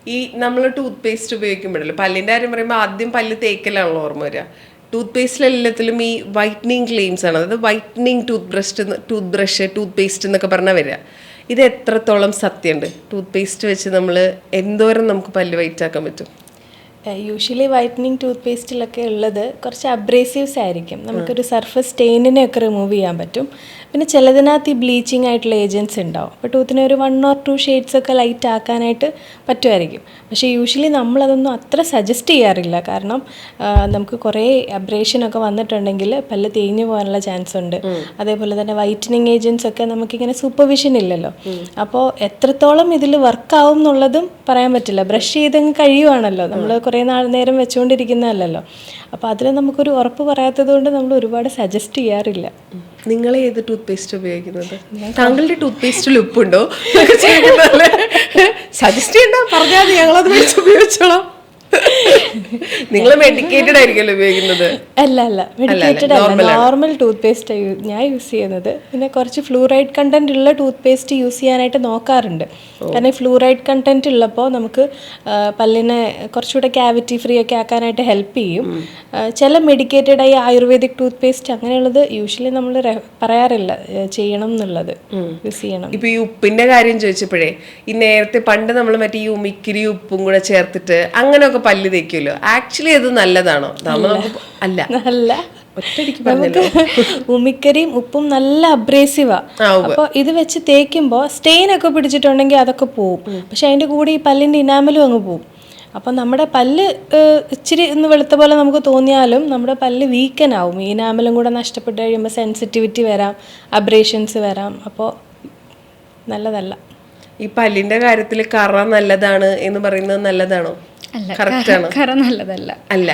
ഈ നമ്മൾ tooth paste ഉപയോഗിക്കുമ്പോഴല്ലോ, പല്ലിന്റെ കാര്യം പറയുമ്പോൾ ആദ്യം പല്ല് തേക്കലാണല്ലോ ഓർമ്മ വരിക. ടൂത്ത് പേസ്റ്റിലെല്ലാത്തിലും ഈ വൈറ്റനിങ് ക്ലെയിംസ് ആണ്, അതായത് വൈറ്റനിങ് ടൂത്ത് പേസ്റ്റ് എന്നൊക്കെ പറഞ്ഞാൽ വരിക. ഇത് എത്രത്തോളം സത്യമുണ്ട്? ടൂത്ത് പേസ്റ്റ് വെച്ച് നമ്മൾ എന്തോരം നമുക്ക് പല്ല് വൈറ്റ് ആക്കാൻ പറ്റും? യൂഷ്വലി വൈറ്റനിങ് ടൂത്ത് പേസ്റ്റിലൊക്കെ ഉള്ളത് കുറച്ച് അബ്രേസീവ്സ് ആയിരിക്കും. നമുക്കൊരു സർഫസ് സ്റ്റെയിനിനെ ഒക്കെ റിമൂവ് ചെയ്യാൻ പറ്റും. പിന്നെ ചിലതിനകത്ത് ഈ ബ്ലീച്ചിങ് ആയിട്ടുള്ള ഏജൻസ് ഉണ്ടാവും. അപ്പോൾ ടൂത്തിനെ ഒരു 1 or 2 ഷെയ്ഡ്സ് ഒക്കെ ലൈറ്റ് ആക്കാനായിട്ട് പറ്റുമായിരിക്കും. പക്ഷേ യൂഷ്വലി നമ്മളതൊന്നും അത്ര സജസ്റ്റ് ചെയ്യാറില്ല. കാരണം നമുക്ക് കുറേ അബ്രേഷനൊക്കെ വന്നിട്ടുണ്ടെങ്കിൽ പല്ല് തേഞ്ഞു പോകാനുള്ള ചാൻസ് ഉണ്ട്. അതേപോലെ തന്നെ വൈറ്റനിങ് ഏജൻസ് ഒക്കെ നമുക്കിങ്ങനെ സൂപ്പർവിഷൻ ഇല്ലല്ലോ. അപ്പോൾ എത്രത്തോളം ഇതിൽ വർക്കാവും എന്നുള്ളതും പറയാൻ പറ്റില്ല. ബ്രഷ് ചെയ്തങ്ങ് കഴിയുവാണല്ലോ, നമ്മൾ കുറേ നേരം വെച്ചുകൊണ്ടിരിക്കുന്നതല്ലല്ലോ. അപ്പോൾ അതിൽ നമുക്കൊരു ഉറപ്പ് പറയാത്തത് കൊണ്ട് നമ്മൾ ഒരുപാട് സജസ്റ്റ് ചെയ്യാറില്ല. നിങ്ങൾ ഏത് ടൂത്ത് പേസ്റ്റ് ഉപയോഗിക്കുന്നത്? താങ്കളുടെ ടൂത്ത് പേസ്റ്റിൽ ഉപ്പുണ്ടോ? സജസ്റ്റ് ചെയ്യണ്ട, പറഞ്ഞാൽ ഞങ്ങളത് വെച്ച് ഉപയോഗിച്ചോളാം. നിങ്ങൾ മെഡിക്കേറ്റഡ് ആയിരിക്കുമല്ലോ ഉപയോഗിക്കുന്നത്? അല്ല, മെഡിക്കേറ്റഡ് അല്ല, നോർമൽ ടൂത്ത് പേസ്റ്റ് ഞാൻ യൂസ് ചെയ്യുന്നത്. പിന്നെ കുറച്ച് ഫ്ലൂറൈഡ് കണ്ടന്റ് ഉള്ള ടൂത്ത് പേസ്റ്റ് യൂസ് ചെയ്യാനായിട്ട് നോക്കാറുണ്ട്. കാരണം ഫ്ലൂറൈഡ് കണ്ടന്റ് ഉള്ളപ്പോൾ നമുക്ക് പല്ലിനെ കുറച്ചുകൂടെ ക്യാവിറ്റി ഫ്രീ ഒക്കെ ആക്കാനായിട്ട് ഹെൽപ്പ് ചെയ്യും. ചില മെഡിക്കേറ്റഡ് ആയി ആയുർവേദിക് ടൂത്ത് പേസ്റ്റ് അങ്ങനെയുള്ളത് യൂഷ്വലി നമ്മൾ പറയാറില്ല ചെയ്യണം എന്നുള്ളത്, യൂസ് ചെയ്യണം. ഇപ്പൊ ഈ ഉപ്പിന്റെ കാര്യം ചോദിച്ചപ്പോഴേ, ഈ നേരത്തെ പണ്ട് നമ്മൾ മറ്റേ ഈ ഉമിക്കിരി ഉപ്പും കൂടെ ചേർത്തിട്ട് അങ്ങനെയൊക്കെ പല്ല് തേക്കുമല്ലോ, ആക്ച്വലി അത് നല്ലതാണോ? അല്ല, ഉമിക്കരിയും ഉപ്പും നല്ല അബ്രേസീവാ. അപ്പൊ ഇത് വെച്ച് തേക്കുമ്പോൾ സ്റ്റെയിൻ ഒക്കെ പിടിച്ചിട്ടുണ്ടെങ്കിൽ അതൊക്കെ പോവും. പക്ഷെ അതിന്റെ കൂടെ ഈ പല്ലിന്റെ ഇനാമലും അങ്ങ് പോവും. അപ്പം നമ്മുടെ പല്ല് ഇച്ചിരി ഒന്ന് വെളുത്ത പോലെ നമുക്ക് തോന്നിയാലും നമ്മുടെ പല്ല് വീക്കനാവും. ഈ ഇനാമലും കൂടെ നഷ്ടപ്പെട്ട് കഴിയുമ്പോൾ സെൻസിറ്റിവിറ്റി വരാം, അബ്രേഷൻസ് വരാം. അപ്പോൾ നല്ലതല്ല. ഈ പല്ലിന്റെ കാര്യത്തിൽ കറ നല്ലതാണ് എന്ന് പറയുന്നത് നല്ലതാണോ? നല്ലതല്ല. അല്ല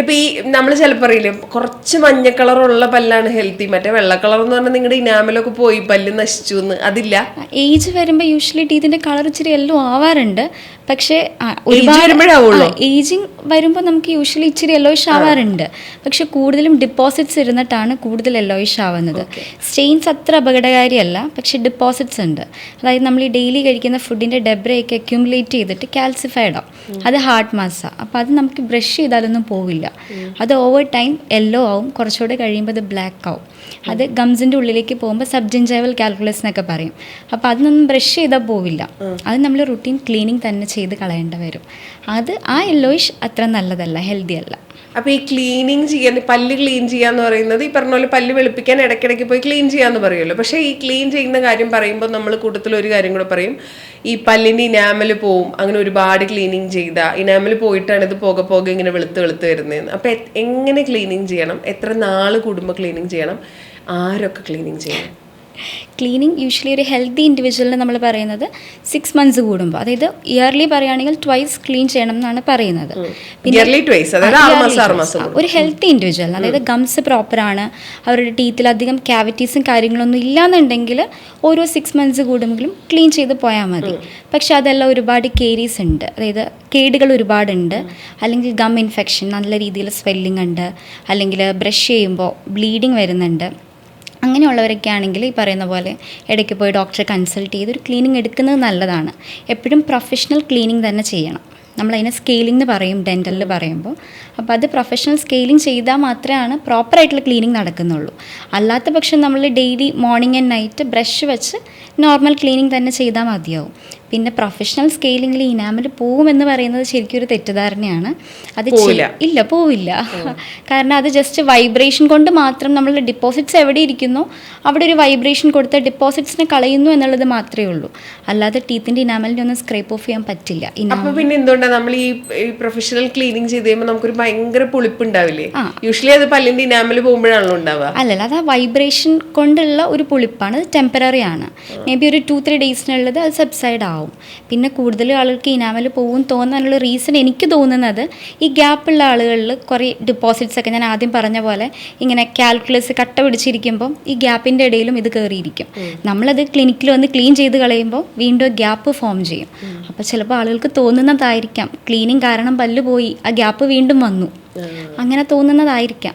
ഇപ്പൊ ഈ നമ്മൾ ചിലപ്പോ പറയില്ലേ, കുറച്ച് മഞ്ഞ കളറുള്ള പല്ലാണ് ഹെൽത്തി, മറ്റേ വെള്ള കളർ എന്ന് പറഞ്ഞാൽ നിങ്ങളുടെ ഇനാമലൊക്കെ പോയി പല്ല് നശിച്ചു എന്ന്. അതില്ല, ഏജ് വരുമ്പോൾ യൂഷ്വലി ടീത്തിന്റെ കളർ ഇച്ചിരി യെല്ലോ ആവാറുണ്ട്. പക്ഷേ ഏജിങ് വരുമ്പോൾ നമുക്ക് യൂഷ്വലി ഇച്ചിരി യെല്ലോയിഷ് ആവാറുണ്ട്. പക്ഷെ കൂടുതലും ഡിപ്പോസിറ്റ്സ് ഇരുന്നിട്ടാണ് കൂടുതൽ യെല്ലോയിഷ് ആവുന്നത്. സ്റ്റെയിൻസ് അത്ര അപകടകാരിയല്ല, പക്ഷെ ഡിപ്പോസിറ്റ്സ് ഉണ്ട്. അതായത് നമ്മൾ ഈ ഡെയിലി കഴിക്കുന്ന ഫുഡിന്റെ ഡെബ്രയൊക്കെ അക്യുമുലേറ്റ് ചെയ്തിട്ട് കാൽസിഫൈഡ് ആവും. അത് ഹാർഡ് മാസാണ്. അപ്പോൾ അത് നമുക്ക് ബ്രഷ് ചെയ്താലൊന്നും പോവില്ല. അത് ഓവർ ടൈം യെല്ലോ ആവും, കുറച്ചുകൂടെ കഴിയുമ്പോൾ അത് ബ്ലാക്ക് ആവും. അത് ഗംസിൻ്റെ ഉള്ളിലേക്ക് പോകുമ്പോൾ സബ്ജിഞ്ചൈവൽ കാൽക്കുലസ് എന്നൊക്കെ പറയും. അപ്പോൾ അതിനൊന്നും ബ്രഷ് ചെയ്താൽ പോവില്ല. അത് നമ്മൾ റുട്ടീൻ ക്ലീനിങ് തന്നെ ചെയ്ത് കളയേണ്ടി വരും. അത് ആ യെല്ലോയിഷ് അത്ര നല്ലതല്ല, ഹെൽത്തി അല്ല. അപ്പൊ ഈ ക്ലീനിങ് ചെയ്യാൻ, പല്ല് ക്ലീൻ ചെയ്യാന്ന് പറയുന്നത് ഈ പറഞ്ഞ പോലെ പല്ല് വെളുപ്പിക്കാൻ ഇടയ്ക്കിടയ്ക്ക് പോയി ക്ലീൻ ചെയ്യാന്ന് പറയുമല്ലോ. പക്ഷെ ഈ ക്ലീൻ ചെയ്യുന്ന കാര്യം പറയുമ്പോൾ നമ്മൾ കൂട്ടത്തിൽ ഒരു കാര്യം കൂടെ പറയും, ഈ പല്ലിന്റെ ഇനാമല് പോവും. അങ്ങനെ ഒരുപാട് ക്ലീനിങ് ചെയ്താൽ ഇനാമല് പോയിട്ടാണ് ഇത് പോകെ പോകെ ഇങ്ങനെ വെളുത്ത് വരുന്നതെന്ന്. അപ്പൊ എങ്ങനെ ക്ലീനിങ് ചെയ്യണം? എത്ര നാള് കൂടുമ്പോൾ ക്ലീനിങ് ചെയ്യണം? ആരൊക്കെ ക്ലീനിങ് ചെയ്യണം? ക്ലീനിങ് യൂഷ്വലി ഒരു ഹെൽത്തി ഇൻഡിവിജ്വലിന് നമ്മൾ പറയുന്നത് 6 months കൂടുമ്പോൾ, അതായത് ഇയർലി പറയുകയാണെങ്കിൽ ട്വൈസ് ക്ലീൻ ചെയ്യണം എന്നാണ് പറയുന്നത്. ഒരു ഹെൽത്തി ഇൻഡിവിജ്വൽ, അതായത് ഗംസ് പ്രോപ്പറാണ്, അവരുടെ ടീത്തിൽ അധികം ക്യാവിറ്റീസും കാര്യങ്ങളൊന്നും ഇല്ലാന്നുണ്ടെങ്കിൽ ഓരോ 6 months കൂടുമെങ്കിലും ക്ലീൻ ചെയ്ത് പോയാൽ മതി. പക്ഷെ അതെല്ലാം ഒരുപാട് കേരീസ് ഉണ്ട്, അതായത് കേടുകൾ ഒരുപാടുണ്ട്. അല്ലെങ്കിൽ ഗം ഇൻഫെക്ഷൻ, നല്ല രീതിയിൽ സ്വെല്ലിംഗ് ഉണ്ട്, അല്ലെങ്കിൽ ബ്രഷ് ചെയ്യുമ്പോൾ ബ്ലീഡിങ് വരുന്നുണ്ട്. അങ്ങനെയുള്ളവരൊക്കെ ആണെങ്കിൽ ഈ പറയുന്ന പോലെ ഇടയ്ക്ക് പോയി ഡോക്ടറെ കൺസൾട്ട് ചെയ്ത് ഒരു ക്ലീനിങ് എടുക്കുന്നത് നല്ലതാണ്. എപ്പോഴും പ്രൊഫഷണൽ ക്ലീനിങ് തന്നെ ചെയ്യണം. നമ്മളതിനെ സ്കെയിലിംഗ് എന്ന് പറയും ഡെൻറ്റലിൽ പറയുമ്പോൾ. അപ്പോൾ അത് പ്രൊഫഷണൽ സ്കെയിലിംഗ് ചെയ്താൽ മാത്രമാണ് പ്രോപ്പറായിട്ടുള്ള ക്ലീനിങ് നടക്കുന്നുള്ളൂ. അല്ലാത്ത പക്ഷം നമ്മൾ daily morning and night brush വെച്ച് നോർമൽ ക്ലീനിങ് തന്നെ ചെയ്താൽ മതിയാവും. പിന്നെ പ്രൊഫഷണൽ സ്കെയിലിങ്ങിൽ ഇനാമൽ പോവുമെന്ന് പറയുന്നത് ശരിക്കും ഒരു തെറ്റിദ്ധാരണയാണ്. അത് ഇല്ല, പോവില്ല. കാരണം അത് ജസ്റ്റ് വൈബ്രേഷൻ കൊണ്ട് മാത്രം നമ്മൾ ഡിപ്പോസിറ്റ്സ് എവിടെ ഇരിക്കുന്നോ അവിടെ ഒരു വൈബ്രേഷൻ കൊടുത്ത് ഡിപ്പോസിറ്റ്സിനെ കളയുന്നു എന്നുള്ളത് മാത്രമേ ഉള്ളൂ. അല്ലാതെ ടീത്തിൻ്റെ ഇനാമലിനെ ഒന്നും സ്ക്രേപ്പ് ഓഫ് ചെയ്യാൻ പറ്റില്ല. പിന്നെ എന്തുകൊണ്ടാണ് നമ്മൾ ഈ പ്രൊഫഷണൽ ക്ലീനിങ് ചെയ്ത് കഴിയുമ്പോൾ നമുക്കൊരു ഭയങ്കര പുളിപ്പ് ഉണ്ടാവില്ലേ? യൂഷ്വലി അത് പല്ലിന്റെ ഇനാമൽ പോകുമ്പോഴാണല്ലോ ഉണ്ടാവുക. അല്ലല്ല, അത് ആ വൈബ്രേഷൻ കൊണ്ടുള്ള ഒരു പുളിപ്പാണ്. അത് ടെമ്പററി ആണ്. മേ ബി ഒരു 2-3 ഡേയ്സിനുള്ളത് അത് സബ്സൈഡ് ആവും. പിന്നെ കൂടുതൽ ആളുകൾക്ക് ഇനാമൽ പോകും തോന്നാനുള്ള റീസൺ എനിക്ക് തോന്നുന്നത് ഈ ഗ്യാപ്പുള്ള ആളുകളിൽ കുറേ ഡിപ്പോസിറ്റ്സ് ഒക്കെ ഞാൻ ആദ്യം പറഞ്ഞ പോലെ ഇങ്ങനെ കാൽക്കുലസ് കട്ട പിടിച്ചിരിക്കുമ്പോൾ ഈ ഗ്യാപ്പിൻ്റെ ഇടയിലും ഇത് കയറിയിരിക്കും. നമ്മളത് ക്ലിനിക്കിൽ വന്ന് ക്ലീൻ ചെയ്ത് കളയുമ്പോൾ വീണ്ടും ഗ്യാപ്പ് ഫോം ചെയ്യും. അപ്പോൾ ചിലപ്പോൾ ആളുകൾക്ക് തോന്നുന്നതായിരിക്കാം ക്ലീനിങ് കാരണം പല്ല് പോയി, ആ ഗ്യാപ്പ് വീണ്ടും വന്നു, അങ്ങനെ തോന്നുന്നതായിരിക്കാം.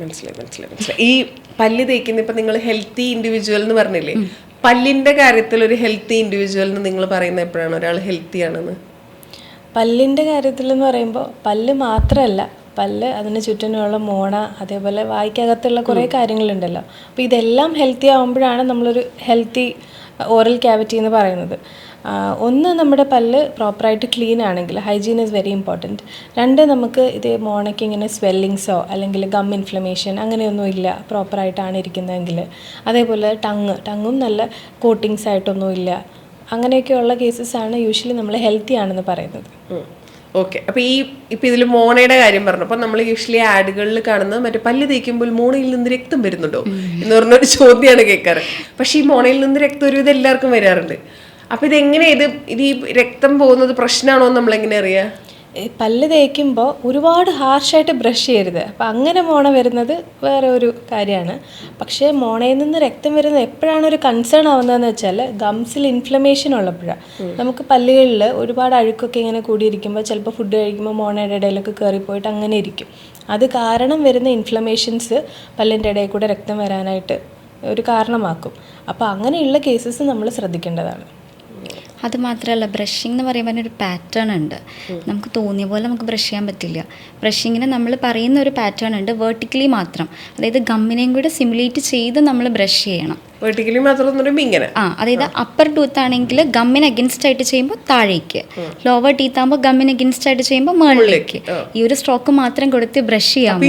മനസ്സിലായി. ഈ പല്ല് തേക്കുന്ന ഇപ്പൊ നിങ്ങൾ ഹെൽത്തി ഇൻഡിവിജ്വൽ എന്ന് പറഞ്ഞില്ലേ, പല്ലിന്റെ കാര്യത്തിൽ ഒരു ഹെൽത്തി ഇൻഡിവിജ്വലിന് നിങ്ങൾ പറയുന്നത് എപ്പോഴാണ് ഒരാൾ ഹെൽത്തി ആണെന്ന്? പല്ലിൻ്റെ കാര്യത്തിലെന്ന് പറയുമ്പോൾ പല്ല് മാത്രമല്ല, പല്ല്, അതിന് ചുറ്റിനുള്ള മോണ, അതേപോലെ വായ്ക്കകത്തുള്ള കുറേ കാര്യങ്ങളുണ്ടല്ലോ. അപ്പോൾ ഇതെല്ലാം ഹെൽത്തി ആകുമ്പോഴാണ് നമ്മളൊരു ഹെൽത്തി ഓറൽ ക്യാവിറ്റി എന്ന് പറയുന്നത്. ഒന്ന്, നമ്മുടെ പല്ല് പ്രോപ്പറായിട്ട് ക്ലീൻ ആണെങ്കിൽ, ഹൈജീൻ ഈസ് വെരി ഇമ്പോർട്ടൻറ്റ്. രണ്ട്, നമുക്ക് ഇത് മോണയ്ക്ക് ഇങ്ങനെ സ്വെല്ലിങ്സോ അല്ലെങ്കിൽ ഗം ഇൻഫ്ലമേഷൻ അങ്ങനെയൊന്നും ഇല്ല, പ്രോപ്പറായിട്ടാണ് ഇരിക്കുന്നതെങ്കിൽ. അതേപോലെ ടങ്ങും നല്ല കോട്ടിങ്സ് ആയിട്ടൊന്നും ഇല്ല. അങ്ങനെയൊക്കെയുള്ള കേസസാണ് യൂഷ്വലി നമ്മൾ ഹെൽത്തി ആണെന്ന് പറയുന്നത്. ഓക്കെ. അപ്പോൾ ഇപ്പം ഇതിൽ മോണയുടെ കാര്യം പറഞ്ഞു. അപ്പം നമ്മൾ യൂഷ്വലി ആഡുകളിൽ കാണുന്നത് മറ്റേ പല്ല് തേക്കുമ്പോൾ മോണയിൽ നിന്ന് രക്തം വരുന്നുണ്ടോ എന്ന് പറഞ്ഞൊരു ചോദ്യമാണ് കേൾക്കാറ്. പക്ഷേ ഈ മോണയിൽ നിന്ന് രക്തം ഒരു ഇത് എല്ലാവർക്കും വരാറുണ്ട്. അപ്പം ഇതെങ്ങനെയാണ് ഇത് ഈ രക്തം പോകുന്നത് പ്രശ്നമാണോ എന്ന് നമ്മളെങ്ങനെ അറിയാം? പല്ല് തേക്കുമ്പോൾ ഒരുപാട് ഹാർഷായിട്ട് ബ്രഷ് ചെയ്യരുത്. അപ്പം അങ്ങനെ മോണ വരുന്നത് വേറെ ഒരു കാര്യമാണ്. പക്ഷേ മോണയിൽ നിന്ന് രക്തം വരുന്നത് എപ്പോഴാണ് ഒരു കൺസേൺ ആവുന്നതെന്ന് വെച്ചാൽ, ഗംസിൽ ഇൻഫ്ലമേഷൻ ഉള്ളപ്പോഴാണ്. നമുക്ക് പല്ലുകളിൽ ഒരുപാട് അഴുക്കൊക്കെ ഇങ്ങനെ കൂടിയിരിക്കുമ്പോൾ ചിലപ്പോൾ ഫുഡ് കഴിക്കുമ്പോൾ മോണയുടെ ഇടയിലൊക്കെ കയറിപ്പോയിട്ട് അങ്ങനെ ഇരിക്കും. അത് കാരണം വരുന്ന ഇൻഫ്ലമേഷൻസ് പല്ലിൻ്റെ ഇടയിൽ കൂടെ രക്തം വരാനായിട്ട് ഒരു കാരണമാക്കും. അപ്പോൾ അങ്ങനെയുള്ള കേസസ് നമ്മൾ ശ്രദ്ധിക്കേണ്ടതാണ്. അത് മാത്രമല്ല, ബ്രഷിംഗ് എന്ന് പറയുമ്പോൾ ഒരു പാറ്റേൺ ഉണ്ട്. നമുക്ക് തോന്നിയ പോലെ നമുക്ക് ബ്രഷ് ചെയ്യാൻ പറ്റില്ല. ബ്രഷിങ്ങിന് നമ്മൾ പറയുന്ന ഒരു പാറ്റേൺ ഉണ്ട്, വെർട്ടിക്കലി മാത്രം. അതായത് ഗമ്മിനെയും കൂടെ സിമുലേറ്റ് ചെയ്ത് നമ്മൾ ബ്രഷ് ചെയ്യണം. വെർട്ടിക്കലി മാത്രം ഇങ്ങനെ, അതായത് അപ്പർ ടൂത്ത് ആണെങ്കിൽ ഗമ്മിന് അഗൻസ്റ്റ് ആയിട്ട് ചെയ്യുമ്പോൾ താഴേക്ക്, ലോവർ ടീത്ത് ആകുമ്പോൾ ഗമ്മിന് അഗൻസ്റ്റ് ആയിട്ട് ചെയ്യുമ്പോൾ മുകളിലേക്ക്. ഈ ഒരു സ്ട്രോക്ക് മാത്രം കൊടുത്ത് ബ്രഷ് ചെയ്യാം.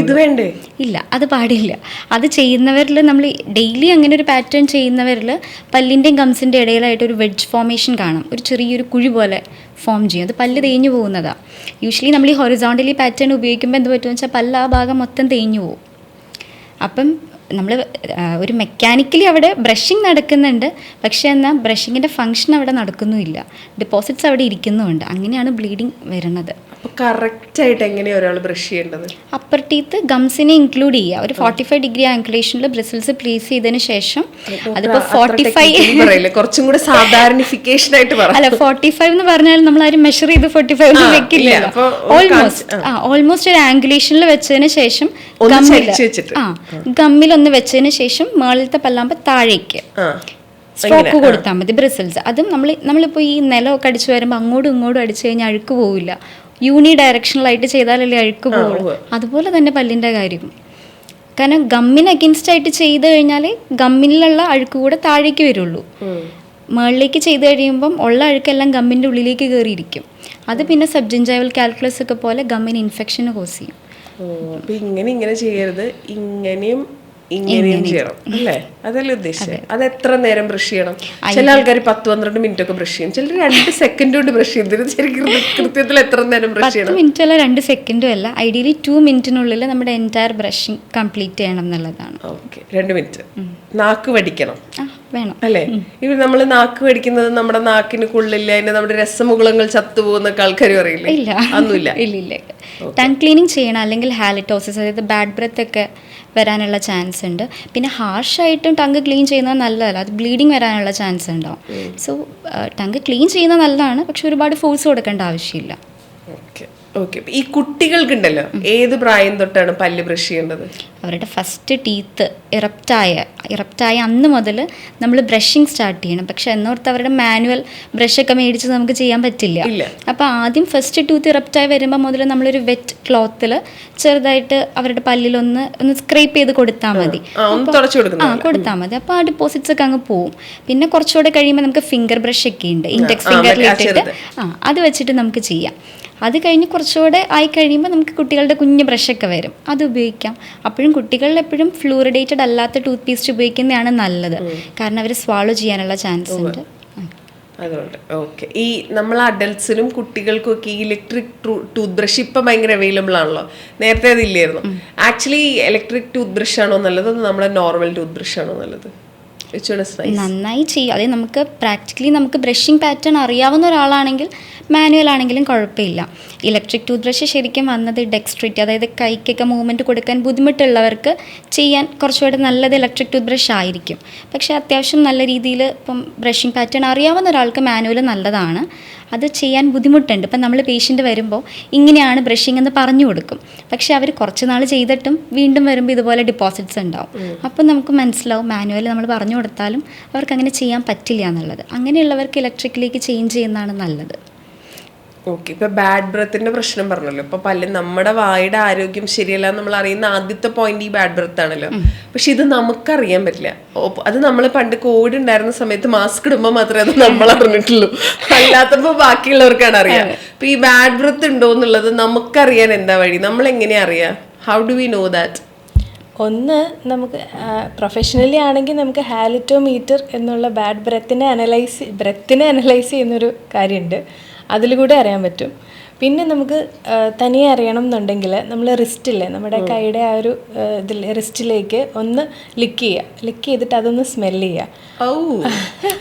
ഇല്ല, അത് പാടില്ല. അത് ചെയ്യുന്നവരിൽ, നമ്മൾ ഡെയിലി അങ്ങനെ ഒരു പാറ്റേൺ ചെയ്യുന്നവരിൽ പല്ലിൻ്റെയും ഗംസിൻ്റെ ഇടയിലായിട്ട് ഒരു വെഡ്ജ് ഫോർമേഷൻ കാണാം. ഒരു ചെറിയൊരു കുഴി പോലെ ഫോം ചെയ്യും. അത് പല്ല് തേഞ്ഞു പോകുന്നതാണ്. യൂഷ്വലി നമ്മൾ ഈ ഹൊറിസോണ്ടലി പാറ്റേൺ ഉപയോഗിക്കുമ്പോൾ എന്ത് പറ്റുമെന്ന് വെച്ചാൽ പല്ല് ആ ഭാഗം മൊത്തം തേഞ്ഞു പോകും. അപ്പം നമ്മൾ ഒരു മെക്കാനിക്കലി അവിടെ ബ്രഷിങ് നടക്കുന്നുണ്ട്, പക്ഷേ എന്നാൽ ബ്രഷിങ്ങിൻ്റെ ഫങ്ഷൻ അവിടെ നടക്കുന്നുമില്ല, ഡെപ്പോസിറ്റ്സ് അവിടെ ഇരിക്കുന്നുമുണ്ട്. അങ്ങനെയാണ് ബ്ലീഡിങ് വരുന്നത്. അപ്പോൾ കറക്റ്റായിട്ട് എങ്ങനെയാണ് ഒരാൾ ബ്രഷ് ചെയ്യേണ്ടത്? അപ്പർ ടീത്ത് ഗംസിനെ ഇൻക്ലൂഡ് ചെയ്യുക. ഒരു 45 ഡിഗ്രി ആംഗുലേഷനിൽ ബ്രിസിൽസ് പ്ലേസ് ചെയ്തതിന് ശേഷം, അതിപ്പോൾ 45 കുറച്ചും കൂടെ സാധാരണിഫിക്കേഷൻ ആയിട്ട് അല്ല, 45 എന്ന് പറഞ്ഞാൽ നമ്മൾ ആരും മെഷർ ചെയ്ത് 45 വെക്കില്ല. ഓൾമോസ്റ്റ് ഒരു ആംഗുലേഷനിൽ വെച്ചതിന് ശേഷം ഗമ്മിലൊന്ന് വെച്ചതിന് ശേഷം മേളിലത്തെ പല്ലാകുമ്പോൾ താഴേക്ക് സ്ട്രോക്ക് കൊടുത്താൽ മതി ബ്രിസിൽസ്. അതും നമ്മളിപ്പോൾ ഈ നിലമൊക്കെ അടിച്ചു വരുമ്പോൾ അങ്ങോട്ടും ഇങ്ങോട്ടും അടിച്ചു കഴിഞ്ഞാൽ അഴുക്ക് പോവില്ല. യൂണി ഡയറക്ഷണലായിട്ട് ചെയ്താലല്ലേ അഴുക്ക് പോവുള്ളൂ. അതുപോലെ തന്നെ പല്ലിൻ്റെ കാര്യം. കാരണം ഗമ്മിന് അഗൻസ്റ്റ് ആയിട്ട് ചെയ്ത് കഴിഞ്ഞാൽ ഗമ്മിലുള്ള അഴുക്ക് കൂടെ താഴേക്ക് വരുള്ളൂ. മുകളിലേക്ക് ചെയ്ത് കഴിയുമ്പം ഉള്ള അഴുക്കെല്ലാം ഗമ്മിൻ്റെ ഉള്ളിലേക്ക് കയറിയിരിക്കും. അത് പിന്നെ സബ്ജിഞ്ചൈവൽ കാൽക്കുലസ് ഒക്കെ പോലെ ഗമ്മിന് ഇൻഫെക്ഷന് കോസ് ചെയ്യും. അപ്പൊ ഇങ്ങനെ ചെയ്യരുത്, ഇങ്ങനെയും ചെയ്യണം അല്ലേ? അതല്ലേ ഉദ്ദേശിച്ചത്? അത് എത്ര നേരം ബ്രഷ് ചെയ്യണം? ചില ആൾക്കാർ 10-12 മിനിറ്റ് ഒക്കെ ബ്രഷ് ചെയ്യും, ചിലർ 2 സെക്കൻഡ് കൊണ്ട് ബ്രഷ് ചെയ്യും. ശരിക്കും കൃത്യത്തിൽ എത്ര നേരം ബ്രഷ് ചെയ്യണം? 10 മിനിറ്റ് അല്ല, 2 സെക്കൻഡും അല്ല. ഐഡിയലി 2 മിനിറ്റിനുള്ളിൽ നമ്മുടെ എൻറ്റയർ ബ്രഷിങ് കംപ്ലീറ്റ് ചെയ്യണം എന്നുള്ളതാണ്. Okay, 2 minute. നാക്ക് വടിക്കണം വേണം അല്ലേ? ഇവർ നമ്മൾ നാക്ക് വടിക്കുന്നത് നമ്മുടെ നാക്കിന് കൊള്ളില്ല, അതിന്റെ നമ്മുടെ രസമുകുളങ്ങൾ ചത്തുപോകുന്നൊക്കെ ആൾക്കാർ പറയില്ലേ? ഇല്ല, ഒന്നുമില്ല. ഇല്ല. ടങ് ക്ലീനിങ് ചെയ്യണം, അല്ലെങ്കിൽ ഹാലിറ്റോസിസ്, അതായത് ബാഡ് ബ്രെത്ത് ഒക്കെ വരാനുള്ള ചാൻസ് ഉണ്ട്. പിന്നെ ഹാർഷായിട്ടും ടങ് ക്ലീൻ ചെയ്യുന്നത് നല്ലതല്ല, അത് ബ്ലീഡിങ് വരാനുള്ള ചാൻസ് ഉണ്ടാവും. സോ ടങ് ക്ലീൻ ചെയ്യുന്നത് നല്ലതാണ്, പക്ഷെ ഒരുപാട് ഫോഴ്സ് കൊടുക്കേണ്ട ആവശ്യമില്ല. ഓക്കെ. ഈ കുട്ടികൾക്കുണ്ടല്ലോ, ഏത് പ്രായം തൊട്ടാണ് പല്ല് ബ്രഷ് ചെയ്യേണ്ടത്? അവരുടെ ഫസ്റ്റ് ടീത്ത് ഇറപ്റ്റായ അന്ന് മുതൽ നമ്മൾ ബ്രഷിങ് സ്റ്റാർട്ട് ചെയ്യണം. പക്ഷെ എന്നോർത്ത് അവരുടെ മാനുവൽ ബ്രഷൊക്കെ മേടിച്ച് നമുക്ക് ചെയ്യാൻ പറ്റില്ല. അപ്പോൾ ആദ്യം ഫസ്റ്റ് ടൂത്ത് ഇറപ്റ്റായി വരുമ്പോൾ മുതൽ നമ്മളൊരു വെറ്റ് ക്ലോത്തിൽ ചെറുതായിട്ട് അവരുടെ പല്ലിലൊന്ന് സ്ക്രേപ്പ് ചെയ്ത് കൊടുത്താൽ മതി. കൊടുത്താൽ മതി. അപ്പോൾ ആ ഡിപ്പോസിറ്റ്സ് ഒക്കെ അങ്ങ് പോവും. പിന്നെ കുറച്ചുകൂടെ കഴിയുമ്പോൾ നമുക്ക് ഫിംഗർ ബ്രഷ് ഒക്കെ ഉണ്ട്, ഇൻഡെക്സ് ഫിംഗറിലിട്ടിട്ട് അത് വെച്ചിട്ട് നമുക്ക് ചെയ്യാം. അത് കഴിഞ്ഞ് കുറച്ചുകൂടെ ആയി കഴിയുമ്പോൾ നമുക്ക് കുട്ടികളുടെ കുഞ്ഞ് ബ്രഷൊക്കെ വരും, അത് ഉപയോഗിക്കാം. അപ്പോഴും കുട്ടികളിൽ എപ്പോഴും ഫ്ലൂറിഡേറ്റഡ് അല്ലാത്ത ടൂത്ത് പേസ്റ്റ് ഉപയോഗിക്കുന്നതാണ് നല്ലത്, കാരണം അവർ സ്വാളോ ചെയ്യാനുള്ള ചാൻസ് ഉണ്ട്. അതുകൊണ്ട് ഓക്കെ. ഈ നമ്മൾ അഡൽട്ട്സിനും കുട്ടികൾക്കും ഒക്കെ ഈ ഇലക്ട്രിക് ടൂത്ത് ബ്രഷ് ഇപ്പം ഭയങ്കര അവൈലബിൾ ആണല്ലോ, നേരത്തെ അതില്ലായിരുന്നു. ആക്ച്വലി ഇലക്ട്രിക് ടൂത്ത് ബ്രഷ് ആണോ നല്ലത്, നമ്മുടെ നോർമൽ ടൂത്ത് ബ്രഷ് ആണോ നല്ലത്? നന്നായി ചെയ്യും. അതായത് നമുക്ക് പ്രാക്ടിക്കലി നമുക്ക് ബ്രഷിംഗ് പാറ്റേൺ അറിയാവുന്ന ഒരാളാണെങ്കിൽ മാനുവൽ ആണെങ്കിലും കുഴപ്പമില്ല. ഇലക്ട്രിക് ടൂത്ത് ബ്രഷ് ശരിക്കും വന്നത് ഡെക്സ്ട്രിറ്റി, അതായത് കൈക്കൊക്കെ മൂവ്മെൻറ്റ് കൊടുക്കാൻ ബുദ്ധിമുട്ടുള്ളവർക്ക് ചെയ്യാൻ കുറച്ചുകൂടെ നല്ലത് ഇലക്ട്രിക് ടൂത്ത് ബ്രഷ് ആയിരിക്കും. പക്ഷേ അത്യാവശ്യം നല്ല രീതിയിൽ ഇപ്പം ബ്രഷിങ് പാറ്റേൺ അറിയാവുന്ന ഒരാൾക്ക് മാനുവൽ നല്ലതാണ്. അത് ചെയ്യാൻ ബുദ്ധിമുട്ടുണ്ട്. ഇപ്പം നമ്മൾ പേഷ്യൻ്റ് വരുമ്പോൾ ഇങ്ങനെയാണ് ബ്രഷിംഗ് എന്ന് പറഞ്ഞു കൊടുക്കും, പക്ഷേ അവർ കുറച്ച് നാൾ ചെയ്തിട്ടും വീണ്ടും വരുമ്പോൾ ഇതുപോലെ ഡിപ്പോസിറ്റ്സ് ഉണ്ടാവും. അപ്പം നമുക്ക് മനസ്സിലാവും മാനുവൽ നമ്മൾ പറഞ്ഞു കൊടുത്താലും അവർക്ക് അങ്ങനെ ചെയ്യാൻ പറ്റില്ല എന്നുള്ളത്. അങ്ങനെയുള്ളവർക്ക് ഇലക്ട്രിക്കിലേക്ക് ചേഞ്ച് ചെയ്യുന്നതാണ് നല്ലത്. ഓക്കെ, ഇപ്പൊ ബാഡ് ബ്രത്തിന്റെ പ്രശ്നം പറഞ്ഞല്ലോ. ഇപ്പൊ നമ്മുടെ വായുടെ ആരോഗ്യം ശരിയല്ല നമ്മൾ അറിയുന്ന ആദ്യത്തെ പോയിന്റ് ഈ ബാഡ് ബ്രത്ത് ആണല്ലോ. പക്ഷെ ഇത് നമുക്കറിയാൻ പറ്റില്ല. അത് നമ്മൾ പണ്ട് കോവിഡ് ഉണ്ടായിരുന്ന സമയത്ത് മാസ്ക് ഇടുമ്പോൾ മാത്രമേ അത് നമ്മൾ അറിഞ്ഞിട്ടുള്ളൂ, അല്ലാത്തപ്പോ ബാക്കിയുള്ളവർക്കാണ് അറിയാം. ഇപ്പൊ ഈ ബാഡ് ബ്രത്ത് ഉണ്ടോ എന്നുള്ളത് നമുക്കറിയാൻ എന്താ വഴി? നമ്മൾ എങ്ങനെയാ അറിയാ? How do we know that? ഒന്ന്, നമുക്ക് പ്രൊഫഷണലി ആണെങ്കിൽ നമുക്ക് ഹാലിറ്റോമീറ്റർ എന്നുള്ള ബാഡ് ബ്രെത്തിനെ അനലൈസ് ചെയ്യുന്നൊരു കാര്യമുണ്ട്, അതിലൂടെ അറിയാൻ പറ്റും. പിന്നെ നമുക്ക് തനിയെ അറിയണം എന്നുണ്ടെങ്കിൽ നമ്മൾ റിസ്റ്റില്ലേ, നമ്മുടെ കൈയുടെ ആ ഒരു ഇതിൽ റിസ്റ്റിലേക്ക് ഒന്ന് ലിക്ക് ചെയ്തിട്ട് അതൊന്ന് സ്മെല്ല് ചെയ്യുക.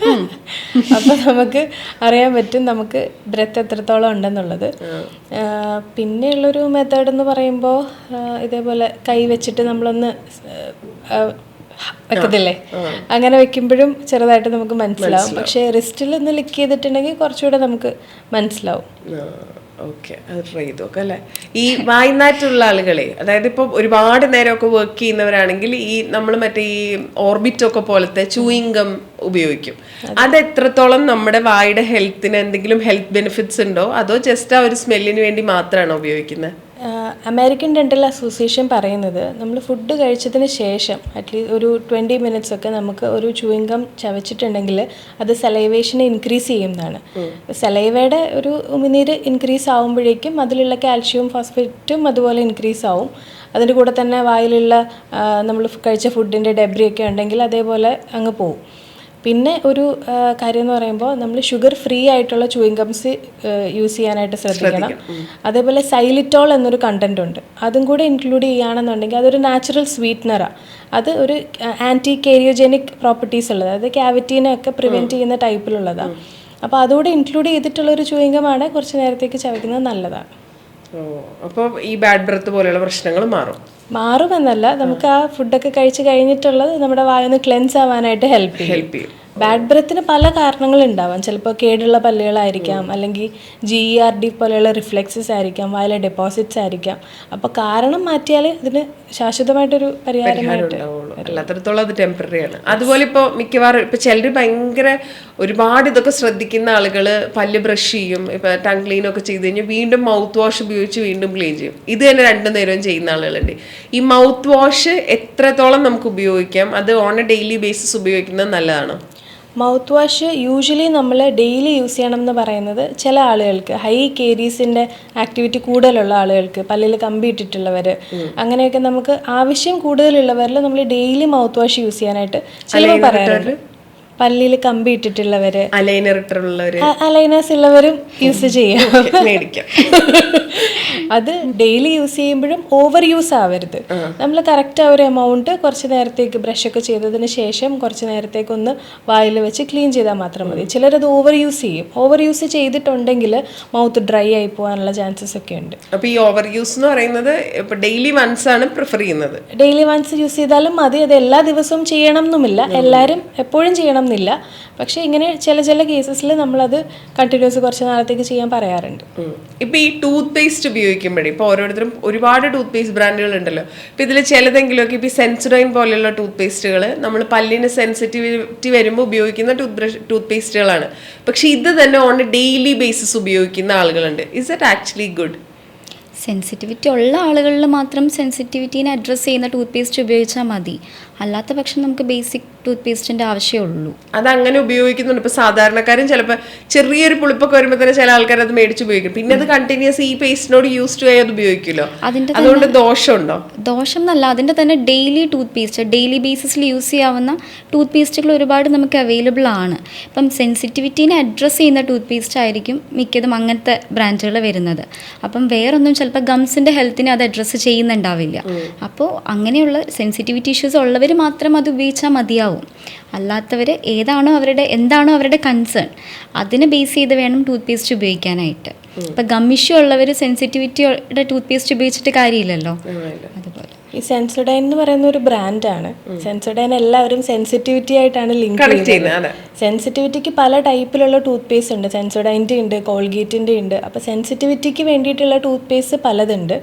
അപ്പം നമുക്ക് അറിയാൻ പറ്റും നമുക്ക് ബ്രെത്ത് എത്രത്തോളം ഉണ്ടെന്നുള്ളത്. പിന്നെയുള്ളൊരു മെത്തേഡ് എന്ന് പറയുമ്പോൾ ഇതേപോലെ കൈ വെച്ചിട്ട് നമ്മളൊന്ന് വെക്കത്തില്ലേ, അങ്ങനെ വെക്കുമ്പോഴും ചെറുതായിട്ട് നമുക്ക് മനസ്സിലാവും. പക്ഷേ റിസ്റ്റിൽ ഒന്ന് ലിക്ക് ചെയ്തിട്ടുണ്ടെങ്കിൽ കുറച്ചുകൂടെ നമുക്ക് മനസ്സിലാവും. ഓക്കെ, അത് ട്രൈ ചെയ്ത് നോക്കാം അല്ലേ. ഈ വായ്നാറ്റുള്ള ആളുകളെ, അതായത് ഇപ്പോൾ ഒരുപാട് നേരമൊക്കെ വർക്ക് ചെയ്യുന്നവരാണെങ്കിൽ ഈ നമ്മൾ മറ്റേ ഈ ഓർബിറ്റൊക്കെ പോലത്തെ ചൂയിങ് ഗം ഉപയോഗിക്കും. അത് എത്രത്തോളം നമ്മുടെ വായുടെ ഹെൽത്തിന് എന്തെങ്കിലും ഹെൽത്ത് ബെനിഫിറ്റ്സ് ഉണ്ടോ, അതോ ജസ്റ്റ് ആ ഒരു സ്മെല്ലിന് വേണ്ടി മാത്രമാണോ ഉപയോഗിക്കുന്നത്? അമേരിക്കൻ ഡെൻ്റൽ അസോസിയേഷൻ പറയുന്നത് നമ്മൾ ഫുഡ് കഴിച്ചതിന് ശേഷം അറ്റ്ലീസ്റ്റ് ഒരു 20 മിനിറ്റ്സ് ഒക്കെ നമുക്ക് ഒരു ചൂയിങ് ഗം ചവച്ചിട്ടുണ്ടെങ്കിൽ അത് സലൈവേഷനെ ഇൻക്രീസ് ചെയ്യുന്നതാണ്. സലൈവയുടെ ഒരു ഉമിനീര് ഇൻക്രീസ് ആകുമ്പോഴേക്കും അതിലുള്ള കാൽഷ്യവും ഫോസ്ഫേറ്റും അതുപോലെ ഇൻക്രീസ് ആവും. അതിൻ്റെ കൂടെ തന്നെ വായിലുള്ള നമ്മൾ കഴിച്ച ഫുഡിൻ്റെ ഡെബ്രിയൊക്കെ ഉണ്ടെങ്കിൽ അതേപോലെ അങ്ങ് പോവും. പിന്നെ ഒരു കാര്യം എന്ന് പറയുമ്പോൾ നമ്മൾ ഷുഗർ ഫ്രീ ആയിട്ടുള്ള ചൂയിങ് ഗംസ് യൂസ് ചെയ്യാനായിട്ട് ശ്രദ്ധിക്കണം. അതേപോലെ സൈലിറ്റോൾ എന്നൊരു കണ്ടന്റ് ഉണ്ട്, അതും കൂടെ ഇൻക്ലൂഡ് ചെയ്യുകയാണെന്നുണ്ടെങ്കിൽ അതൊരു നാച്ചുറൽ സ്വീറ്റ്നറാണ്. അത് ഒരു ആൻറ്റി കേരിയോജനിക് പ്രോപ്പർട്ടീസ് ഉള്ളത്, അതായത് ക്യാവിറ്റീനെ ഒക്കെ പ്രിവെൻറ്റ് ചെയ്യുന്ന ടൈപ്പിലുള്ളതാണ്. അപ്പോൾ അതുകൂടെ ഇൻക്ലൂഡ് ചെയ്തിട്ടുള്ളൊരു ചൂയിങ് ഗമാണ് കുറച്ച് നേരത്തേക്ക് ചവയ്ക്കുന്നത് നല്ലതാണ്. അപ്പോൾ ഈ ബാഡ് ബ്രത്ത് പോലെയുള്ള പ്രശ്നങ്ങൾ മാറുമെന്നല്ല, നമുക്ക് ആ ഫുഡൊക്കെ കഴിച്ച് കഴിഞ്ഞിട്ടുള്ളത് നമ്മുടെ വായൊന്ന് ക്ലെൻസ് ആവാനായിട്ട് ഹെൽപ്പ് ചെയ്യും. ബാഡ് ബ്രെത്തിന് പല കാരണങ്ങളുണ്ടാവാം. ചിലപ്പോൾ കേടുള്ള പല്ലുകളായിരിക്കാം, അല്ലെങ്കിൽ GERD പോലെയുള്ള റിഫ്ലെക്സസ് ആയിരിക്കാം, വായിലെ ഡെപ്പോസിറ്റ്സ് ആയിരിക്കാം. അപ്പോൾ കാരണം മാറ്റിയാൽ ഇതിന് ശാശ്വതമായിട്ടൊരു പരിഹാരമായിട്ട്, അല്ലാത്തടത്തോളം അത് ടെമ്പററി ആണ്. അതുപോലെ ഇപ്പോൾ മിക്കവാറും ഇപ്പോൾ ചിലർ ഭയങ്കര ഒരുപാട് ഇതൊക്കെ ശ്രദ്ധിക്കുന്ന ആളുകൾ പല്ല് ബ്രഷ് ചെയ്യും, ഇപ്പോൾ ടങ് ക്ലീൻ ഒക്കെ ചെയ്ത് കഴിഞ്ഞാൽ വീണ്ടും മൗത്ത് വാഷ് ഉപയോഗിച്ച് വീണ്ടും ക്ലീൻ ചെയ്യും. ഇത് തന്നെ 2 നേരവും ചെയ്യുന്ന ആളുകളുണ്ട്. ഈ മൗത്ത് വാഷ് എത്രത്തോളം നമുക്ക് ഉപയോഗിക്കാം? അത് ഓൺ എ ഡെയിലി ബേസിസ് ഉപയോഗിക്കുന്നത് നല്ലതാണോ? മൗത്ത് വാഷ് യൂഷ്വലി നമ്മൾ ഡെയിലി യൂസ് ചെയ്യണം എന്ന് പറയുന്നത് ചില ആളുകൾക്ക്, ഹൈ കേരീസിൻ്റെ ആക്ടിവിറ്റി കൂടുതലുള്ള ആളുകൾക്ക്, പല്ലിൽ കമ്പി ഇട്ടിട്ടുള്ളവർ, അങ്ങനെയൊക്കെ നമുക്ക് ആവശ്യം കൂടുതലുള്ളവരിൽ നമ്മൾ ഡെയിലി മൗത്ത് വാഷ് യൂസ് ചെയ്യാനായിട്ട് ചിലപ്പോൾ പറയാറുണ്ട്. പല്ലിൽ കമ്പി ഇട്ടിട്ടുള്ളവർ, അലൈനേഴ്സ് ഉള്ളവരും യൂസ് ചെയ്യാം. അത് ഡെയിലി യൂസ് ചെയ്യുമ്പോഴും ഓവർ യൂസ് ആവരുത്. നമ്മൾ കറക്റ്റ് ആ ഒരു എമൗണ്ട് കുറച്ച് നേരത്തേക്ക് ബ്രഷൊക്കെ ചെയ്തതിന് ശേഷം കുറച്ച് നേരത്തേക്ക് ഒന്ന് വായിൽ വെച്ച് ക്ലീൻ ചെയ്താൽ മാത്രം മതി. ചിലരത് ഓവർ യൂസ് ചെയ്യും. ഓവർ യൂസ് ചെയ്തിട്ടുണ്ടെങ്കിൽ മൗത്ത് ഡ്രൈ ആയി പോകാനുള്ള ചാൻസസ് ഒക്കെ ഉണ്ട്. അപ്പോൾ ഈ ഓവർ യൂസ് എന്ന് പറയുന്നത് ഇപ്പോൾ ഡെയിലി വൺസ് ആണ് പ്രിഫർ ചെയ്യുന്നത്. ഡെയിലി വൺസ് യൂസ് ചെയ്താലും മതി. അത് എല്ലാ ദിവസവും ചെയ്യണം എന്നുമില്ല, എല്ലാവരും എപ്പോഴും ചെയ്യണം എന്നില്ല. പക്ഷേ ഇങ്ങനെ ചില കേസസിൽ നമ്മളത് കണ്ടിന്യൂസ് കുറച്ച് നാളത്തേക്ക് ചെയ്യാൻ പറയാറുണ്ട്. ഇപ്പം ഈ ടൂത്ത് പേസ്റ്റ് ഉപയോഗിക്കുമ്പോഴേ ഇപ്പോൾ ഓരോരുത്തരും ഒരുപാട് ടൂത്ത് പേസ്റ്റ് ബ്രാൻഡുകൾ ഉണ്ടല്ലോ. ഇപ്പം ഇതിൽ ചിലതെങ്കിലുമൊക്കെ ഇപ്പോൾ സെൻസോഡൈൻ പോലെയുള്ള ടൂത്ത് പേസ്റ്റുകൾ നമ്മൾ പല്ലിന് സെൻസിറ്റിവിറ്റി വരുമ്പോൾ ഉപയോഗിക്കുന്ന ടൂത്ത് പേസ്റ്റുകളാണ്. പക്ഷെ ഇത് തന്നെ ഓൺ എ ഡെയിലി ബേസിസ് ഉപയോഗിക്കുന്ന ആളുകളുണ്ട്. Is it actually good? Sensitivity ഉള്ള ആളുകളിൽ മാത്രം സെൻസിറ്റിവിറ്റീനെ അഡ്രസ്സ് ചെയ്യുന്ന ടൂത്ത് പേസ്റ്റ് ഉപയോഗിച്ചാൽ മതി. അല്ലാത്ത പക്ഷം നമുക്ക് ബേസിക് ടൂത്ത് പേസ്റ്റിൻ്റെ ആവശ്യമുള്ളൂ. അതങ്ങനെ ഉപയോഗിക്കുന്നുണ്ട്. ഇപ്പോൾ സാധാരണക്കാരും ചിലപ്പോൾ ചെറിയൊരു പുളിപ്പൊക്കെ വരുമ്പോൾ തന്നെ ചില ആൾക്കാർ അത് മേടിച്ച് ഉപയോഗിക്കും. പിന്നെ അത് കണ്ടിന്യൂസ് ഈ പേസ്റ്റിനോട് യൂസ്ഡ് ആയി അത് ഉപയോഗിക്കുമല്ലോ. അതുകൊണ്ട് ദോഷമുണ്ടോ? ദോഷം എന്നല്ല, അതിൻ്റെ തന്നെ ഡെയിലി ടൂത്ത് പേസ്റ്റ്, ഡെയിലി ബേസിസിൽ യൂസ് ചെയ്യാവുന്ന ടൂത്ത് പേസ്റ്റുകൾ ഒരുപാട് നമുക്ക് അവൈലബിൾ ആണ്. ഇപ്പം സെൻസിറ്റിവിറ്റീനെ അഡ്രസ്സ് ചെയ്യുന്ന ടൂത്ത് പേസ്റ്റ് ആയിരിക്കും മിക്കതും അങ്ങനത്തെ ബ്രാൻഡുകൾ വരുന്നത്. അപ്പം വേറൊന്നും ചിലപ്പോൾ ഗംസിൻ്റെ ഹെൽത്തിനെ അത് അഡ്രസ്സ് ചെയ്യുന്നുണ്ടാവില്ല. അപ്പോൾ അങ്ങനെയുള്ള സെൻസിറ്റിവിറ്റി ഇഷ്യൂസ് ഉള്ളവർ ഉള്ളവർ മാത്രം അത് ഉപയോഗിച്ചാൽ മതിയാവും. അല്ലാത്തവർ എന്താണോ അവരുടെ കൺസേൺ അതിനെ ബേസ് ചെയ്ത് വേണം ടൂത്ത് പേസ്റ്റ് ഉപയോഗിക്കാനായിട്ട്. ഇപ്പം ഗം ഇഷ്യൂ ഉള്ളവർ സെൻസിറ്റിവിറ്റിയുടെ ടൂത്ത് പേസ്റ്റ് ഉപയോഗിച്ചിട്ട് കാര്യമില്ലല്ലോ. അതുപോലെ ഈ സെൻസോഡൈൻ എന്ന് പറയുന്ന ഒരു ബ്രാൻഡാണ്. സെൻസോഡൈൻ എല്ലാവരും സെൻസിറ്റിവിറ്റി ആയിട്ടാണ് ലിങ്ക് ചെയ്യുന്നത്. സെൻസിറ്റിവിറ്റിക്ക് പല ടൈപ്പിലുള്ള ടൂത്ത് പേസ്റ്റ് ഉണ്ട്. സെൻസോഡൈൻ്റെ ഉണ്ട്, കോൾഗേറ്റിൻ്റെ ഉണ്ട്. അപ്പോൾ സെൻസിറ്റിവിറ്റിക്ക് വേണ്ടിയിട്ടുള്ള ടൂത്ത് പേസ്റ്റ് പലതുണ്ട്.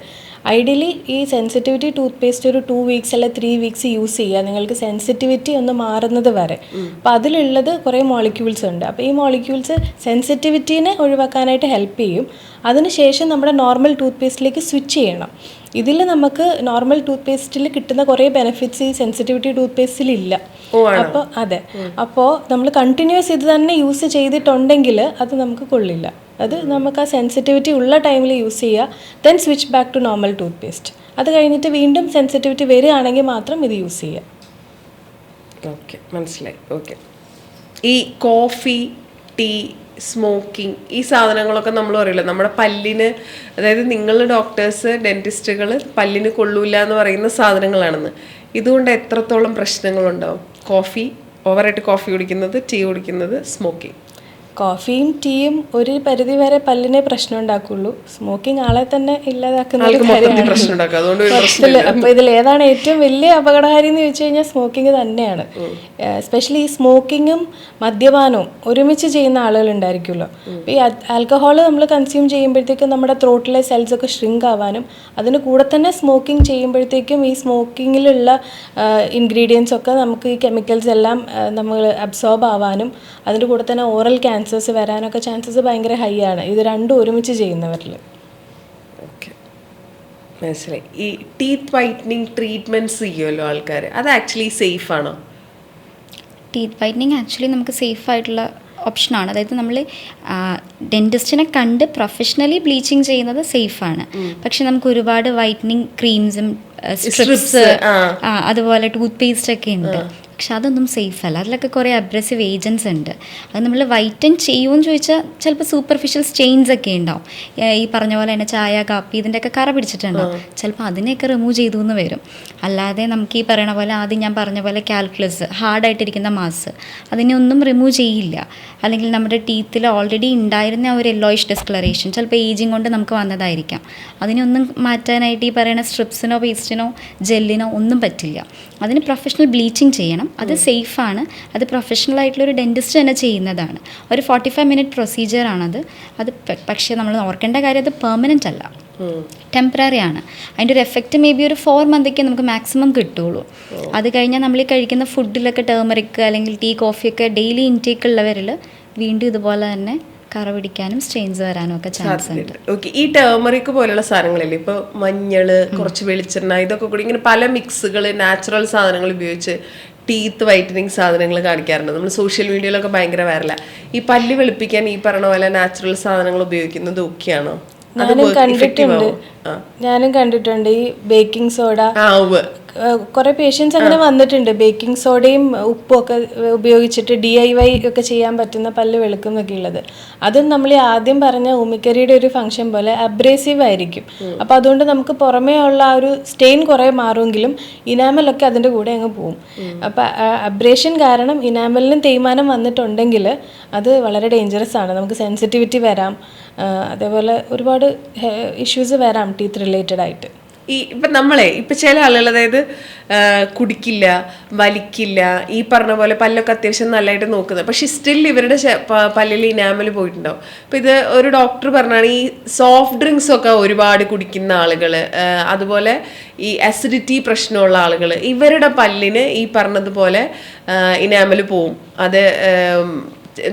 ഐഡിയലി ഈ സെൻസിറ്റിവിറ്റി ടൂത്ത് പേസ്റ്റ് ഒരു 2 വീക്സ് അല്ല 3 വീക്സ് യൂസ് ചെയ്യുക, നിങ്ങൾക്ക് സെൻസിറ്റിവിറ്റി ഒന്ന് മാറുന്നത് വരെ. അപ്പോൾ അതിലുള്ളത് കുറേ മോളിക്യൂൾസ് ഉണ്ട്. അപ്പോൾ ഈ മോളിക്യൂൾസ് സെൻസിറ്റിവിറ്റീനെ ഒഴിവാക്കാനായിട്ട് ഹെൽപ്പ് ചെയ്യും. അതിനുശേഷം നമ്മുടെ നോർമൽ ടൂത്ത് പേസ്റ്റിലേക്ക് സ്വിച്ച് ചെയ്യണം. ഇതിൽ നമുക്ക് നോർമൽ ടൂത്ത് പേസ്റ്റിൽ കിട്ടുന്ന കുറേ ബെനിഫിറ്റ്സ് ഈ സെൻസിറ്റിവിറ്റി ടൂത്ത് പേസ്റ്റിൽ ഇല്ല. അപ്പോൾ അതെ, അപ്പോൾ നമ്മൾ കണ്ടിന്യൂസ് ഇത് തന്നെ യൂസ് ചെയ്തിട്ടുണ്ടെങ്കിൽ അത് നമുക്ക് കൊള്ളില്ല. അത് നമുക്ക് ആ സെൻസിറ്റിവിറ്റി ഉള്ള ടൈമിൽ യൂസ് ചെയ്യുക, then switch back to normal toothpaste. അത് കഴിഞ്ഞിട്ട് വീണ്ടും സെൻസിറ്റിവിറ്റി വരികയാണെങ്കിൽ മാത്രം ഇത് യൂസ് ചെയ്യുക. ഓക്കെ, മനസ്സിലായി. ഓക്കെ, ഈ കോഫി, ടീ, സ്മോക്കിംഗ്, ഈ സാധനങ്ങളൊക്കെ നമ്മൾ പറയില്ല നമ്മുടെ പല്ലിന്, അതായത് നിങ്ങൾ ഡോക്ടേഴ്സ്, ഡെന്റിസ്റ്റുകൾ പല്ലിന് കൊള്ളൂല എന്ന് പറയുന്ന സാധനങ്ങളാണെന്ന്. ഇതുകൊണ്ട് എത്രത്തോളം പ്രശ്നങ്ങളുണ്ടാവും? കോഫി, ഓവറായിട്ട് കോഫി കുടിക്കുന്നത്, ടീ കുടിക്കുന്നത്, സ്മോക്കിംഗ്. കോഫിയും ടീയും ഒരു പരിധി വരെ പല്ലിനെ പ്രശ്നം ഉണ്ടാക്കുള്ളൂ. സ്മോക്കിംഗ് ആളെ തന്നെ ഇല്ലാതാക്കുന്ന ഒരു കാര്യമാണ്. അപ്പോൾ ഇതിൽ ഏതാണ് ഏറ്റവും വലിയ അപകടകാരി എന്ന് ചോദിച്ചു കഴിഞ്ഞാൽ സ്മോക്കിംഗ് തന്നെയാണ്. എസ്പെഷ്യലി ഈ സ്മോക്കിങ്ങും മദ്യപാനവും ഒരുമിച്ച് ചെയ്യുന്ന ആളുകൾ ഉണ്ടായിരിക്കുമല്ലോ. അപ്പോൾ ഈ ആൽക്കഹോൾ നമ്മൾ കൺസ്യൂം ചെയ്യുമ്പോഴത്തേക്കും നമ്മുടെ ത്രോട്ടിലെ സെൽസ് ഒക്കെ ഷ്രിങ്ക് ആവാനും, അതിന് കൂടെ തന്നെ സ്മോക്കിംഗ് ചെയ്യുമ്പോഴത്തേക്കും ഈ സ്മോക്കിങ്ങിലുള്ള ഇൻഗ്രീഡിയൻസ് ഒക്കെ നമുക്ക് ഈ കെമിക്കൽസ് എല്ലാം നമ്മൾ അബ്സോർബ് ആവാനും, അതിൻ്റെ കൂടെ തന്നെ ഓറൽ ക്യാൻസേഴ്സ് വരാനൊക്കെ ചാൻസസ് ഭയങ്കര ഹൈ ആണ് ഇത് രണ്ടും ഒരുമിച്ച് ചെയ്യുന്നവരിൽ. ഓക്കെ, മനസ്സിലായി. ഈ ടീത്ത് വൈറ്റനിങ് ട്രീറ്റ്മെൻറ്റ്സ് ചെയ്യുമല്ലോ ആൾക്കാർ, അത് ആക്ച്വലി സേഫ് ആണോ? ടീത്ത് വൈറ്റനിങ് ആക്ച്വലി നമുക്ക് സേഫ് ആയിട്ടുള്ള ഓപ്ഷനാണ്. അതായത് നമ്മൾ ഡെൻറ്റിസ്റ്റിനെ കണ്ട് പ്രൊഫഷണലി ബ്ലീച്ചിങ് ചെയ്യുന്നത് സേഫാണ്. പക്ഷെ നമുക്ക് ഒരുപാട് വൈറ്റനിങ് ക്രീംസും സ്ട്രിപ്സ് അതുപോലെ ടൂത്ത് പേസ്റ്റ് ഒക്കെ ഉണ്ട്. പക്ഷെ അതൊന്നും സേഫ് അല്ല. അതിലൊക്കെ കുറേ അബ്രസീവ് ഏജൻസ് ഉണ്ട്. അത് നമ്മൾ വൈറ്റൻ ചെയ്യുമെന്ന് ചോദിച്ചാൽ ചിലപ്പോൾ സൂപ്പർഫിഷ്യൽ സ്റ്റെയിൻസ് ഒക്കെ ഉണ്ടാവും. ഈ പറഞ്ഞ പോലെ തന്നെ ചായ, കാപ്പി ഇതിൻ്റെയൊക്കെ കറ പിടിച്ചിട്ടുണ്ടാവും. ചിലപ്പോൾ അതിനെയൊക്കെ റിമൂവ് ചെയ്തു എന്ന് വരും. അല്ലാതെ നമുക്ക് ഈ പറയണ പോലെ ആദ്യം ഞാൻ പറഞ്ഞ പോലെ കാൽക്കുലസ്, ഹാർഡായിട്ടിരിക്കുന്ന മാസ്, അതിനെ ഒന്നും റിമൂവ് ചെയ്യില്ല. അല്ലെങ്കിൽ നമ്മുടെ ടീത്തിൽ ഓൾറെഡി ഉണ്ടായിരുന്ന ഒരു യെല്ലോയിഷ് ഡിസ്കളറേഷൻ ചിലപ്പോൾ ഏജിങ് കൊണ്ട് നമുക്ക് വന്നതായിരിക്കാം. അതിനൊന്നും മാറ്റാനായിട്ട് ഈ പറയുന്ന സ്ട്രിപ്സിനോ പേസ്റ്റിനോ ജെല്ലിനോ ഒന്നും പറ്റില്ല. അതിന് പ്രൊഫഷണൽ ബ്ലീച്ചിങ് ചെയ്യണം. അത് സേഫാണ്. അത് പ്രൊഫഷണൽ ആയിട്ടുള്ളൊരു ഡെൻറ്റിസ്റ്റ് തന്നെ ചെയ്യുന്നതാണ്. ഒരു 45 മിനിറ്റ് പ്രൊസീജിയറാണത്. അത് പക്ഷേ നമ്മൾ ഓർക്കേണ്ട കാര്യം അത് പെർമനൻ്റ് അല്ല, ടെമ്പററി ആണ്. അതിൻ്റെ ഒരു എഫക്റ്റ് മേ ബി ഒരു 4 മന്തൊക്കെ നമുക്ക് മാക്സിമം കിട്ടുള്ളൂ. അത് കഴിഞ്ഞാൽ നമ്മൾ ഈ കഴിക്കുന്ന ഫുഡിലൊക്കെ ടേമറിക് അല്ലെങ്കിൽ ടീ, കോഫിയൊക്കെ ഡെയിലി ഇൻടേക്ക് ഉള്ളവരിൽ വീണ്ടും ഇതുപോലെ തന്നെ കറ പിടിക്കാനും സ്റ്റെയിൻസ് വരാനും ഒക്കെ ചാൻസ് ഉണ്ട്. ഓക്കെ, ഈ ടേമറിക് പോലുള്ള സാധനങ്ങളില്ലേ, ഇപ്പോൾ മഞ്ഞൾ, കുറച്ച് വെളിച്ചെണ്ണ, ഇതൊക്കെ കൂടി ഇങ്ങനെ പല മിക്സുകൾ, നാച്ചുറൽ സാധനങ്ങൾ ഉപയോഗിച്ച് ടീത്ത് വൈറ്റനിങ് സാധനങ്ങൾ കാണിക്കാറുണ്ട്. നമ്മൾ സോഷ്യൽ മീഡിയയിലൊക്കെ ഭയങ്കര വൈറലാണ്. ഈ പല്ല് വെളുപ്പിക്കാൻ ഈ പറഞ്ഞ പോലെ നാച്ചുറൽ സാധനങ്ങൾ ഉപയോഗിക്കുന്നത് ഓക്കെയാണോ? ഞാനും കണ്ടിട്ടുണ്ട് ഈ ബേക്കിംഗ് സോഡ. കുറെ പേഷ്യൻസ് അങ്ങനെ വന്നിട്ടുണ്ട്. ബേക്കിംഗ് സോഡയും ഉപ്പും ഒക്കെ ഉപയോഗിച്ചിട്ട് DIY ഒക്കെ ചെയ്യാൻ പറ്റുന്ന പല്ല് വെളുക്കും എന്നൊക്കെ ഉള്ളത്. അതും നമ്മൾ ആദ്യം പറഞ്ഞ ഉമിക്കരിയുടെ ഒരു ഫംഗ്ഷൻ പോലെ അബ്രേസീവ് ആയിരിക്കും. അപ്പം അതുകൊണ്ട് നമുക്ക് പുറമേ ഉള്ള ആ ഒരു സ്റ്റെയിൻ കുറേ മാറുമെങ്കിലും ഇനാമലൊക്കെ അതിൻ്റെ കൂടെ അങ്ങ് പോവും. അപ്പം അബ്രേഷൻ കാരണം ഇനാമലിനും തേയ്മാനം വന്നിട്ടുണ്ടെങ്കിൽ അത് വളരെ ഡേഞ്ചറസ് ആണ്. നമുക്ക് സെൻസിറ്റിവിറ്റി വരാം, അതേപോലെ ഒരുപാട് ഇഷ്യൂസ് വരാം ടീത്ത് റിലേറ്റഡ് ആയിട്ട്. ഇപ്പം നമ്മളെ ഇപ്പം ചില ആളുകൾ അതായത് കുടിക്കില്ല, വലിക്കില്ല, ഈ പറഞ്ഞ പോലെ പല്ലൊക്കെ അത്യാവശ്യം നല്ലതായിട്ട് നോക്കുന്നത്, പക്ഷെ സ്റ്റിൽ ഇവരുടെ പല്ലിൽ ഇനാമൽ പോയിട്ടുണ്ടാവും. അപ്പം ഇത് ഒരു ഡോക്ടർ പറഞ്ഞാണ് ഈ സോഫ്റ്റ് ഡ്രിങ്ക്സ് ഒക്കെ ഒരുപാട് കുടിക്കുന്ന ആളുകൾ, അതുപോലെ ഈ അസിഡിറ്റി പ്രശ്നമുള്ള ആളുകൾ, ഇവരുടെ പല്ലിന് ഈ പറഞ്ഞതുപോലെ ഇനാമൽ പോവും, അത്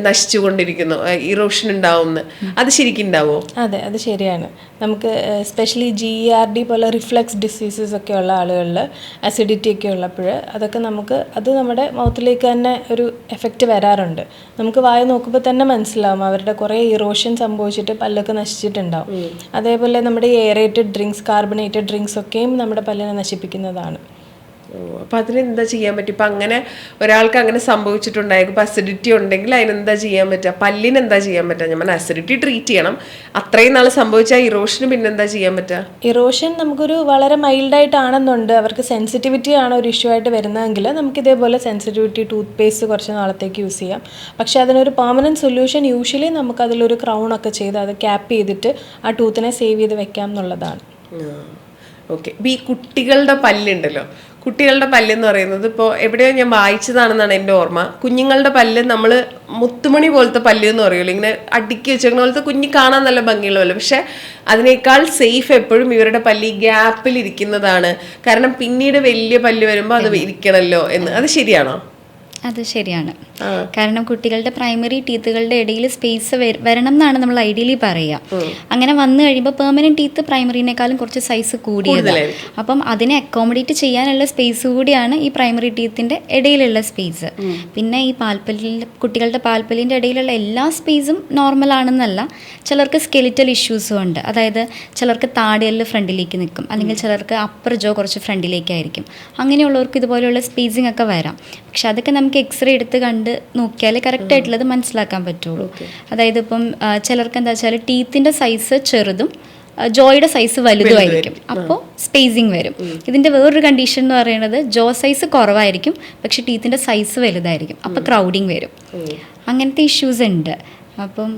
നശിച്ചുകൊണ്ടിരിക്കുന്നു, ഇറോഷൻ ഉണ്ടാവുമെന്ന്. അത് ശരിക്കും ഉണ്ടാവുമോ? അതെ, അത് ശരിയാണ്. നമുക്ക് എസ്പെഷ്യലി GERD പോലെ റിഫ്ലക്സ് ഡിസീസസ് ഒക്കെ ഉള്ള ആളുകളിൽ അസിഡിറ്റി ഒക്കെ ഉള്ളപ്പോൾ അതൊക്കെ അത് നമ്മുടെ മൗത്തിലേക്ക് തന്നെ ഒരു എഫക്റ്റ് വരാറുണ്ട്. നമുക്ക് വായ നോക്കുമ്പോൾ തന്നെ മനസ്സിലാവും അവരുടെ കുറേ ഇറോഷൻ സംഭവിച്ചിട്ട് പല്ലൊക്കെ നശിച്ചിട്ടുണ്ടാവും. അതേപോലെ നമ്മുടെ എയറേറ്റഡ് ഡ്രിങ്ക്സ്, കാർബണേറ്റഡ് ഡ്രിങ്ക്സ് ഒക്കെയും നമ്മുടെ പല്ലിനെ നശിപ്പിക്കുന്നതാണ്. അപ്പൊ അതിനെന്താ ചെയ്യാൻ പറ്റും? ഇപ്പൊ അങ്ങനെ ഒരാൾക്ക് അങ്ങനെ സംഭവിച്ചിട്ടുണ്ടായിരിക്കും, ഇപ്പൊ അസിഡിറ്റി ഉണ്ടെങ്കിൽ അതിനെന്താ ചെയ്യാൻ പറ്റുക? പല്ലിന് എന്താ ചെയ്യാൻ പറ്റുക? ഞാൻ അസിഡിറ്റി ട്രീറ്റ് ചെയ്യണം, അത്രയും നാൾ സംഭവിച്ച ഇറോഷന് പിന്നെന്താ ചെയ്യാൻ പറ്റുക? ഇറോഷൻ നമുക്കൊരു വളരെ മൈൽഡായിട്ടാണെന്നുണ്ട്, അവർക്ക് സെൻസിറ്റിവിറ്റി ആണ് ഒരു ഇഷ്യൂ ആയിട്ട് വരുന്നതെങ്കിൽ നമുക്ക് ഇതേപോലെ സെൻസിറ്റിവിറ്റി ടൂത്ത് പേസ്റ്റ് കുറച്ച് നാളത്തേക്ക് യൂസ് ചെയ്യാം. പക്ഷേ അതിനൊരു പെർമനൻറ്റ് സൊല്യൂഷൻ യൂഷ്വലി നമുക്ക് അതിലൊരു ക്രൗണൊക്കെ ചെയ്ത് അത് ക്യാപ്പ് ചെയ്തിട്ട് ആ ടൂത്തിനെ സേവ് ചെയ്ത് വെക്കാം എന്നുള്ളതാണ്. ഓക്കെ. ഈ കുട്ടികളുടെ പല്ലുണ്ടല്ലോ, കുട്ടികളുടെ പല്ലെന്ന് പറയുന്നത് ഇപ്പോൾ എവിടെയോ ഞാൻ വായിച്ചതാണെന്നാണ് എൻ്റെ ഓർമ്മ. കുഞ്ഞുങ്ങളുടെ പല്ല് നമ്മൾ മുത്തുമണി പോലത്തെ പല്ല് എന്ന് പറയുമല്ലോ, ഇങ്ങനെ അടുക്കി വെച്ചേക്കുന്ന പോലത്തെ, കുഞ്ഞ് കാണാൻ നല്ല ഭംഗിയുള്ള പല്ല്. പക്ഷെ അതിനേക്കാൾ സേഫ് എപ്പോഴും ഇവരുടെ പല്ല് ഈ ഗ്യാപ്പിൽ ഇരിക്കുന്നതാണ്. കാരണം പിന്നീട് വലിയ പല്ല് വരുമ്പോൾ അത് ഇരിക്കണമല്ലോ എന്ന്. അത് ശരിയാണോ? അത് ശരിയാണ്. കാരണം കുട്ടികളുടെ പ്രൈമറി ടീത്തുകളുടെ ഇടയിൽ സ്പേസ് വരണം എന്നാണ് നമ്മൾ ഐഡിയലി പറയുക. അങ്ങനെ വന്നു കഴിയുമ്പോൾ പെർമനന്റ് ടീത്ത് പ്രൈമറിനേക്കാളും കുറച്ച് സൈസ് കൂടിയതാണ്. അപ്പം അതിനെ അക്കോമഡേറ്റ് ചെയ്യാനുള്ള സ്പേസ് കൂടിയാണ് ഈ പ്രൈമറി ടീത്തിന്റെ ഇടയിലുള്ള സ്പേസ്. പിന്നെ ഈ കുട്ടികളുടെ പാൽപ്പല്ലിന്റെ ഇടയിലുള്ള എല്ലാ സ്പേസും നോർമൽ ആണെന്നല്ല, ചിലർക്ക് സ്കെലിറ്റൽ ഇഷ്യൂസും ഉണ്ട്. അതായത് ചിലർക്ക് താടിയെല്ല് ഫ്രണ്ടിലേക്ക് നിൽക്കും, അല്ലെങ്കിൽ ചിലർക്ക് അപ്പർ ജോ കുറച്ച് ഫ്രണ്ടിലേക്കായിരിക്കും. അങ്ങനെയുള്ളവർക്ക് ഇതുപോലെയുള്ള സ്പേസിങ് ഒക്കെ വരാം. പക്ഷെ അതൊക്കെ നമുക്ക് എക്സ്റേ എടുത്ത് കണ്ട് നോക്കിയാലേ കറക്റ്റ് ആയിട്ടുള്ളത് മനസ്സിലാക്കാൻ പറ്റുള്ളൂ. അതായത് ഇപ്പം ചിലർക്ക് എന്താ വെച്ചാൽ ടീത്തിന്റെ സൈസ് ചെറുതും ജോയുടെ സൈസ് വലുതുമായിരിക്കും, അപ്പോൾ സ്പേസിങ് വരും. ഇതിന്റെ വേറൊരു കണ്ടീഷൻ എന്ന് പറയുന്നത് ജോ സൈസ് കുറവായിരിക്കും പക്ഷെ ടീത്തിന്റെ സൈസ് വലുതായിരിക്കും, അപ്പോൾ ക്രൗഡിങ് വരും. അങ്ങനത്തെ ഇഷ്യൂസ് ഉണ്ട്. അപ്പം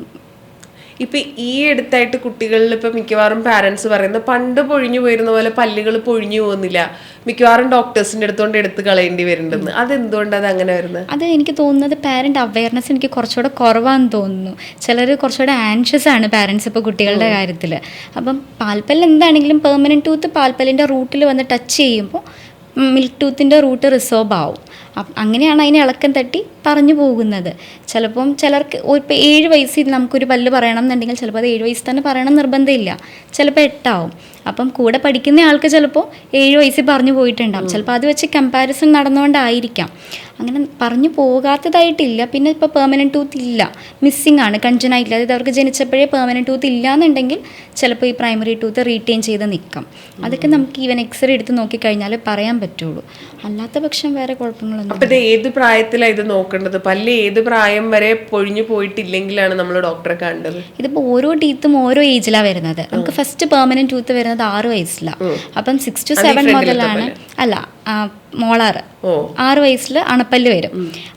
ഇപ്പം ഈ അടുത്തായിട്ട് കുട്ടികളിൽ ഇപ്പം മിക്കവാറും പാരൻസ് പറയുന്നത് പണ്ട് പൊഴിഞ്ഞു പോയിരുന്ന പോലെ പല്ലുകൾ പൊഴിഞ്ഞു പോകുന്നില്ല, മിക്കവാറും ഡോക്ടേഴ്സിൻ്റെ അടുത്തോണ്ട് എടുത്ത് കളയേണ്ടി വരുന്നുണ്ടെന്ന്. അതെന്തുകൊണ്ടാണ് അത് അങ്ങനെ വരുന്നത്? അത് എനിക്ക് തോന്നുന്നത് പാരന്റ് അവയർനെസ് എനിക്ക് കുറച്ചുകൂടെ കുറവാണെന്ന് തോന്നുന്നു. ചിലർ കുറച്ചുകൂടെ ആൻഷ്യസ് ആണ് പാരൻസ് ഇപ്പോൾ കുട്ടികളുടെ കാര്യത്തിൽ. അപ്പം പാൽപ്പല്ല് എന്താണെങ്കിലും പെർമനന്റ് ടൂത്ത് പാൽപ്പല്ലിൻ്റെ റൂട്ടിൽ വന്ന് ടച്ച് ചെയ്യുമ്പോൾ മിൽക്ക് ടൂത്തിൻ്റെ റൂട്ട് റിസോർബ് ആവും. അങ്ങനെയാണ് അതിനെ ഇളക്കം തട്ടി പറഞ്ഞു പോകുന്നത്. ചിലപ്പം ചിലർക്ക് ഇപ്പോൾ 7 വയസ്സിൽ നമുക്കൊരു പല്ല് പറയണം എന്നുണ്ടെങ്കിൽ ചിലപ്പോൾ അത് 7 വയസ്സിൽ തന്നെ പറയണം നിർബന്ധമില്ല, ചിലപ്പോൾ 8 ആവും. അപ്പം കൂടെ പഠിക്കുന്ന ആൾക്ക് ചിലപ്പോൾ 7 വയസ്സിൽ പറഞ്ഞു പോയിട്ടുണ്ടാവും. ചിലപ്പോൾ അത് വെച്ച് കമ്പാരിസൺ നടന്നുകൊണ്ടായിരിക്കാം. അങ്ങനെ പറഞ്ഞു പോകാത്തതായിട്ടില്ല. പിന്നെ ഇപ്പോൾ പെർമനൻറ്റ് ടൂത്ത് ഇല്ല, മിസ്സിങ് ആണ്, കൺജനൈറ്റിൽ, അതായത് അവർക്ക് ജനിച്ചപ്പോഴേ പെർമനൻറ്റ് ടൂത്ത് ഇല്ല എന്നുണ്ടെങ്കിൽ ചിലപ്പോൾ ഈ പ്രൈമറി ടൂത്ത് റീറ്റെയിൻ ചെയ്ത് നിൽക്കാം. അതൊക്കെ നമുക്ക് ഈവൻ എക്സ്റേ എടുത്ത് നോക്കിക്കഴിഞ്ഞാൽ പറയാൻ പറ്റുള്ളൂ. അല്ലാത്ത പക്ഷം വേറെ കുഴപ്പങ്ങളൊന്നും. അപ്പോൾ ഇത് ഏത് പ്രായത്തിലാണ് ഇത് നോക്കേണ്ടത്? പല്ല് ഏത് പ്രായം വരെ പൊഴിഞ്ഞു പോയിട്ടില്ലെങ്കിലാണ് നമ്മൾ ഡോക്ടറെ കണ്ടത്? ഇതിപ്പോൾ ഓരോ ടീത്തും ഓരോ ഏജിലാണ് വരുന്നത്. നമുക്ക് ഫസ്റ്റ് പെർമനൻറ്റ് ടൂത്ത് വരുന്നത് 6 വയസ്സിലാണ്. അപ്പം 6 to 7 മുതലാണ്, അല്ല മോളാറ് 6 വയസ്സിൽ അണപ്പല്ല് വരും.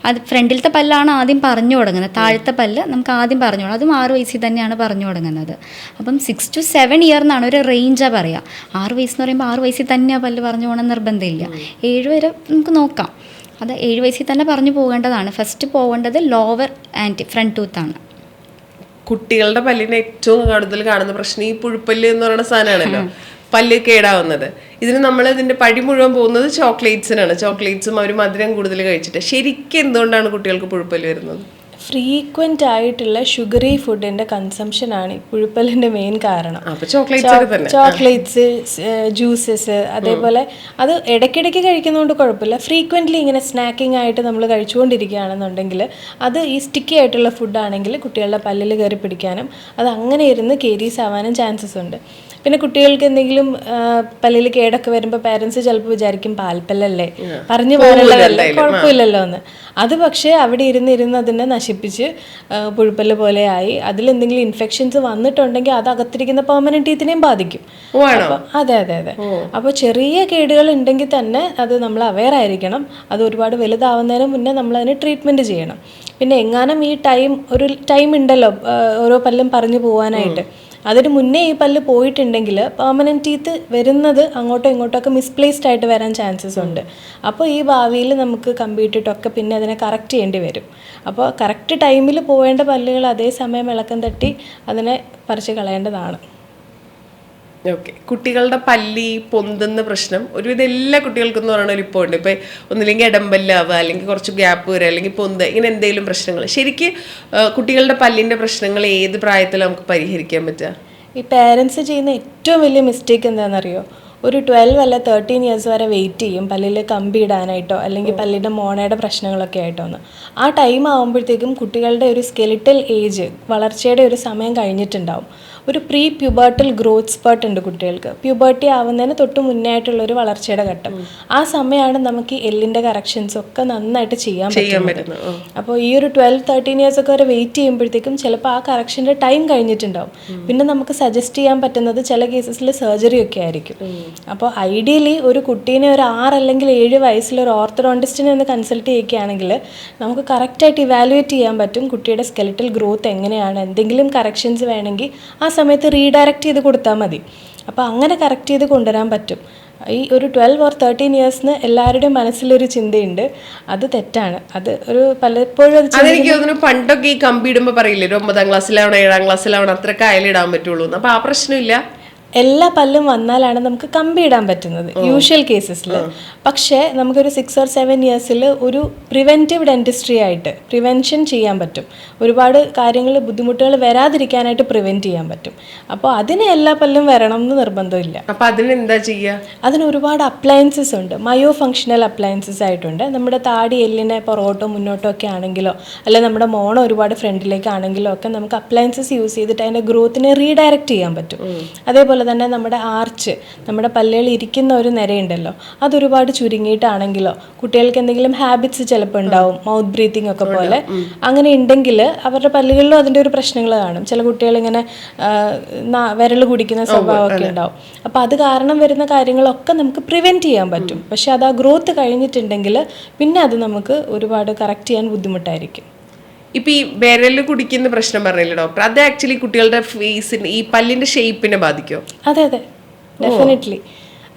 അത് ഫ്രണ്ടിലത്തെ പല്ലാണ് ആദ്യം പറഞ്ഞു തുടങ്ങുന്നത്, താഴത്തെ പല്ല് നമുക്ക് ആദ്യം പറഞ്ഞു തുടങ്ങും, അതും 6 വയസ്സിൽ തന്നെയാണ് പറഞ്ഞു തുടങ്ങുന്നത്. അപ്പം 6 to 7 ഇയർ എന്നാണ് ഒരു റേഞ്ചാണ് പറയുക. 6 വയസ്സെന്ന് പറയുമ്പോൾ 6 വയസ്സിൽ തന്നെയാണ് പല്ല് പറഞ്ഞു പോകണം നിർബന്ധമില്ല. 7 വരെ നമുക്ക് നോക്കാം. അത് 7 വയസ്സിൽ തന്നെ പറഞ്ഞു പോകേണ്ടതാണ്. ഫസ്റ്റ് പോകേണ്ടത് ലോവർ ആൻഡ് ഫ്രണ്ട് ടൂത്താണ്. കുട്ടികളുടെ പല്ലിന് ഏറ്റവും കൂടുതൽ കാണുന്ന പ്രശ്നം ഈ പുഴുപ്പല്ല് എന്ന് പറയുന്ന സാധനമാണല്ലോ, പല്ല് കേടാവുന്നത്. ഇതിന് നമ്മൾ ഇതിന്റെ പഴി മുഴുവൻ പോകുന്നത് ചോക്ലേറ്റ്സിനാണ്. ചോക്ലേറ്റ്സും അവർ മധുരം കൂടുതൽ കഴിച്ചിട്ട്. ശരിക്കും എന്തുകൊണ്ടാണ് കുട്ടികൾക്ക് പുഴുപ്പല്ല് വരുന്നത്? ഫ്രീക്വൻ്റ് ആയിട്ടുള്ള ഷുഗറി ഫുഡിൻ്റെ കൺസംഷനാണ് ഈ പുഴുപ്പല്ലിൻ്റെ മെയിൻ കാരണം. ചോക്ലേറ്റ്സ്, ജ്യൂസസ്, അതേപോലെ അത് ഇടയ്ക്കിടയ്ക്ക് കഴിക്കുന്നതുകൊണ്ട് കുഴപ്പമില്ല. ഫ്രീക്വൻ്റ്ലി ഇങ്ങനെ സ്നാക്കിംഗ് ആയിട്ട് നമ്മൾ കഴിച്ചുകൊണ്ടിരിക്കുകയാണെന്നുണ്ടെങ്കിൽ അത് ഈ സ്റ്റിക്കി ആയിട്ടുള്ള ഫുഡാണെങ്കിൽ കുട്ടികളുടെ പല്ലിൽ കയറി പിടിക്കാനും അത് അങ്ങനെ ഇരുന്ന് കേരീസ് ആവാനും ചാൻസസ് ഉണ്ട്. പിന്നെ കുട്ടികൾക്ക് എന്തെങ്കിലും പല്ലിൽ കേടൊക്കെ വരുമ്പോൾ പാരൻസ് ചിലപ്പോൾ വിചാരിക്കും പാൽപ്പല്ലല്ലേ, പറഞ്ഞു പോലുള്ളതല്ലേ, കുഴപ്പമില്ലല്ലോ എന്ന്. അത് പക്ഷേ അവിടെ ഇരുന്ന് അതിനെ നശിപ്പിച്ച് പുഴുപ്പല്ല് പോലെയായി അതിലെന്തെങ്കിലും ഇൻഫെക്ഷൻസ് വന്നിട്ടുണ്ടെങ്കിൽ അത് അകത്തിരിക്കുന്ന പെർമനന്റ് ടീത്തിനെയും ബാധിക്കും. അതെ അതെ അതെ. അപ്പോൾ ചെറിയ കേടുകൾ ഉണ്ടെങ്കിൽ തന്നെ അത് നമ്മൾ അവെയർ ആയിരിക്കണം. അത് ഒരുപാട് വലുതാവുന്നതിന് മുന്നേ നമ്മൾ അതിന് ട്രീറ്റ്മെൻറ്റ് ചെയ്യണം. പിന്നെ എങ്ങാനും ഈ ഒരു ടൈം ഉണ്ടല്ലോ ഓരോ പല്ലും പറഞ്ഞു പോകാനായിട്ട്, അതിന് മുന്നേ ഈ പല്ല് പോയിട്ടുണ്ടെങ്കിൽ പെർമനൻറ്റ് ടീത്ത് വരുന്നത് അങ്ങോട്ടോ ഇങ്ങോട്ടൊക്കെ മിസ്പ്ലേസ്ഡ് ആയിട്ട് വരാൻ ചാൻസസ് ഉണ്ട്. അപ്പോൾ ഈ ഭാവിയിൽ നമുക്ക് കമ്പ്യൂട്ടറിട്ടൊക്കെ പിന്നെ അതിനെ കറക്റ്റ് ചെയ്യേണ്ടി വരും. അപ്പോൾ കറക്റ്റ് ടൈമിൽ പോവേണ്ട പല്ലുകൾ അതേസമയം ഇളക്കം തട്ടി അതിനെ പറിച്ച് കളയേണ്ടതാണ്. ഓക്കെ. കുട്ടികളുടെ പല്ലി പൊന്തുന്ന പ്രശ്നം ഒരുവിധം എല്ലാ കുട്ടികൾക്കും എന്ന് പറയുന്നത് ഇപ്പോൾ ഉണ്ട്. ഇപ്പം ഒന്നില്ലെങ്കിൽ ഇടമ്പല്ലാവുക, അല്ലെങ്കിൽ കുറച്ച് ഗ്യാപ്പ് വരിക, അല്ലെങ്കിൽ പൊന്ത്, ഇങ്ങനെ എന്തെങ്കിലും പ്രശ്നങ്ങൾ. ശരിക്കും കുട്ടികളുടെ പല്ലിൻ്റെ പ്രശ്നങ്ങൾ ഏത് പ്രായത്തിൽ നമുക്ക് പരിഹരിക്കാൻ പറ്റുക? ഈ പേരൻസ് ചെയ്യുന്ന ഏറ്റവും വലിയ മിസ്റ്റേക്ക് എന്താണെന്നറിയോ? ഒരു 12 അല്ല 13 ഇയേഴ്സ് വരെ വെയിറ്റ് ചെയ്യും പല്ലിൽ കമ്പി ഇടാനായിട്ടോ അല്ലെങ്കിൽ പല്ലിൻ്റെ മോണയുടെ പ്രശ്നങ്ങളൊക്കെ ആയിട്ടോ ഒന്ന്. ആ ടൈം ആകുമ്പോഴത്തേക്കും കുട്ടികളുടെ ഒരു സ്കെലിറ്റൽ ഏജ്, വളർച്ചയുടെ ഒരു സമയം കഴിഞ്ഞിട്ടുണ്ടാവും. ഒരു പ്രീ പ്യൂബർട്ടൽ ഗ്രോത്ത് സ്പേർട്ട് ഉണ്ട് കുട്ടികൾക്ക്. പ്യൂബർട്ടി ആവുന്നതിന് തൊട്ട് മുന്നേ ആയിട്ടുള്ള ഒരു വളർച്ചയുടെ ഘട്ടം. ആ സമയമാണ് നമുക്ക് ഈ എല്ലിൻ്റെ കറക്ഷൻസ് ഒക്കെ നന്നായിട്ട് ചെയ്യാൻ പറ്റുന്നത്. അപ്പോൾ ഈ ഒരു 12-13 ഇയേഴ്സ് ഒക്കെ വരെ വെയിറ്റ് ചെയ്യുമ്പോഴത്തേക്കും ചിലപ്പോൾ ആ കറക്ഷൻ്റെ ടൈം കഴിഞ്ഞിട്ടുണ്ടാവും. പിന്നെ നമുക്ക് സജസ്റ്റ് ചെയ്യാൻ പറ്റുന്നത് ചില കേസസിൽ സർജറി ഒക്കെ ആയിരിക്കും. അപ്പോൾ ഐഡിയലി ഒരു കുട്ടീനെ ഒരു 6 അല്ലെങ്കിൽ 7 വയസ്സിൽ ഒരു ഓർത്തഡോണ്ടിസ്റ്റിനെ ഒന്ന് കൺസൾട്ട് ചെയ്യുകയാണെങ്കിൽ നമുക്ക് കറക്റ്റായിട്ട് ഇവാലുവേറ്റ് ചെയ്യാൻ പറ്റും കുട്ടിയുടെ സ്കെലിറ്റൽ ഗ്രോത്ത് എങ്ങനെയാണ്. എന്തെങ്കിലും കറക്ഷൻസ് വേണമെങ്കിൽ ആ സമയത്ത് റീഡയറക്റ്റ് ചെയ്ത് കൊടുത്താൽ മതി. അപ്പോൾ അങ്ങനെ കറക്റ്റ് ചെയ്ത് കൊണ്ടുവരാൻ പറ്റും. ഈ ഒരു 12 or 13 ഇയേഴ്സിന് എല്ലാവരുടെയും മനസ്സിലൊരു ചിന്തയുണ്ട്, അത് തെറ്റാണ്. അത് ഒരു പലപ്പോഴും അതെനിക്ക് തോന്നുന്നു പണ്ടൊക്കെ ഈ കമ്പി ഇടുമ്പോൾ പറയില്ലേ, ഒരു 9ാം ക്ലാസ്സിലാവണം 7ാം ക്ലാസ്സിലാവണം അത്രയൊക്കെ അയലിടാൻ പറ്റുള്ളൂ. അപ്പൊ ആ പ്രശ്നമില്ല. എല്ലാ പല്ലും വന്നാലാണ് നമുക്ക് കമ്പി ഇടാൻ പറ്റുന്നത് യൂഷ്വൽ കേസസിൽ. പക്ഷേ നമുക്കൊരു 6 or 7 ഇയേഴ്സിൽ ഒരു പ്രിവെൻറ്റീവ് ഡെൻറ്റിസ്ട്രി ആയിട്ട് പ്രിവെൻഷൻ ചെയ്യാൻ പറ്റും. ഒരുപാട് കാര്യങ്ങൾ ബുദ്ധിമുട്ടുകൾ വരാതിരിക്കാനായിട്ട് പ്രിവെൻറ്റ് ചെയ്യാൻ പറ്റും. അപ്പോൾ അതിന് എല്ലാ പല്ലും വരണം എന്ന് നിർബന്ധമില്ല. അപ്പോൾ അതിനെന്താ ചെയ്യുക? അതിന് ഒരുപാട് അപ്ലയൻസസ് ഉണ്ട്. മയോ ഫങ്ഷണൽ അപ്ലയൻസസ് ആയിട്ടുണ്ട്. നമ്മുടെ താടി എല്ലിനെ പുറകോട്ടോ മുന്നോട്ടോ ഒക്കെ ആണെങ്കിലോ അല്ലെങ്കിൽ നമ്മുടെ മോണോ ഒരുപാട് ഫ്രണ്ടിലേക്കാണെങ്കിലോ ഒക്കെ നമുക്ക് അപ്ലയൻസസ് യൂസ് ചെയ്തിട്ട് അതിൻ്റെ ഗ്രോത്തിനെ റീഡയറക്റ്റ് ചെയ്യാൻ പറ്റും. അതേപോലെ തന്നെ നമ്മുടെ ആർച്ച്, നമ്മുടെ പല്ലുകൾ ഇരിക്കുന്ന ഒരു നിരയുണ്ടല്ലോ, അതൊരുപാട് ചുരുങ്ങിയിട്ടാണെങ്കിലോ കുട്ടികൾക്ക് എന്തെങ്കിലും ഹാബിറ്റ്സ് ചിലപ്പോൾ ഉണ്ടാവും, മൗത്ത് ബ്രീത്തിങ് ഒക്കെ പോലെ. അങ്ങനെ ഉണ്ടെങ്കിൽ അവരുടെ പല്ലുകളിലും അതിൻ്റെ ഒരു പ്രശ്നങ്ങൾ കാണും. ചില കുട്ടികൾ ഇങ്ങനെ വിരൽ കുടിക്കുന്ന സ്വഭാവമൊക്കെ ഉണ്ടാവും. അപ്പോൾ അത് കാരണം വരുന്ന കാര്യങ്ങളൊക്കെ നമുക്ക് പ്രിവെൻറ്റ് ചെയ്യാൻ പറ്റും. പക്ഷെ അത് ആ ഗ്രോത്ത് കഴിഞ്ഞിട്ടുണ്ടെങ്കിൽ പിന്നെ അത് നമുക്ക് ഒരുപാട് കറക്റ്റ് ചെയ്യാൻ ബുദ്ധിമുട്ടായിരിക്കും. ഇപ്പൊ ഈ വിരൽ കുടിക്കുന്ന പ്രശ്നം പറഞ്ഞില്ലേ ഡോക്ടർ, അത് ആക്ച്വലി കുട്ടികളുടെ ഫേസിന് ഈ പല്ലിന്റെ ഷേപ്പിനെ ബാധിക്കോ? അതെ അതെ, ഡെഫിനറ്റ്ലി.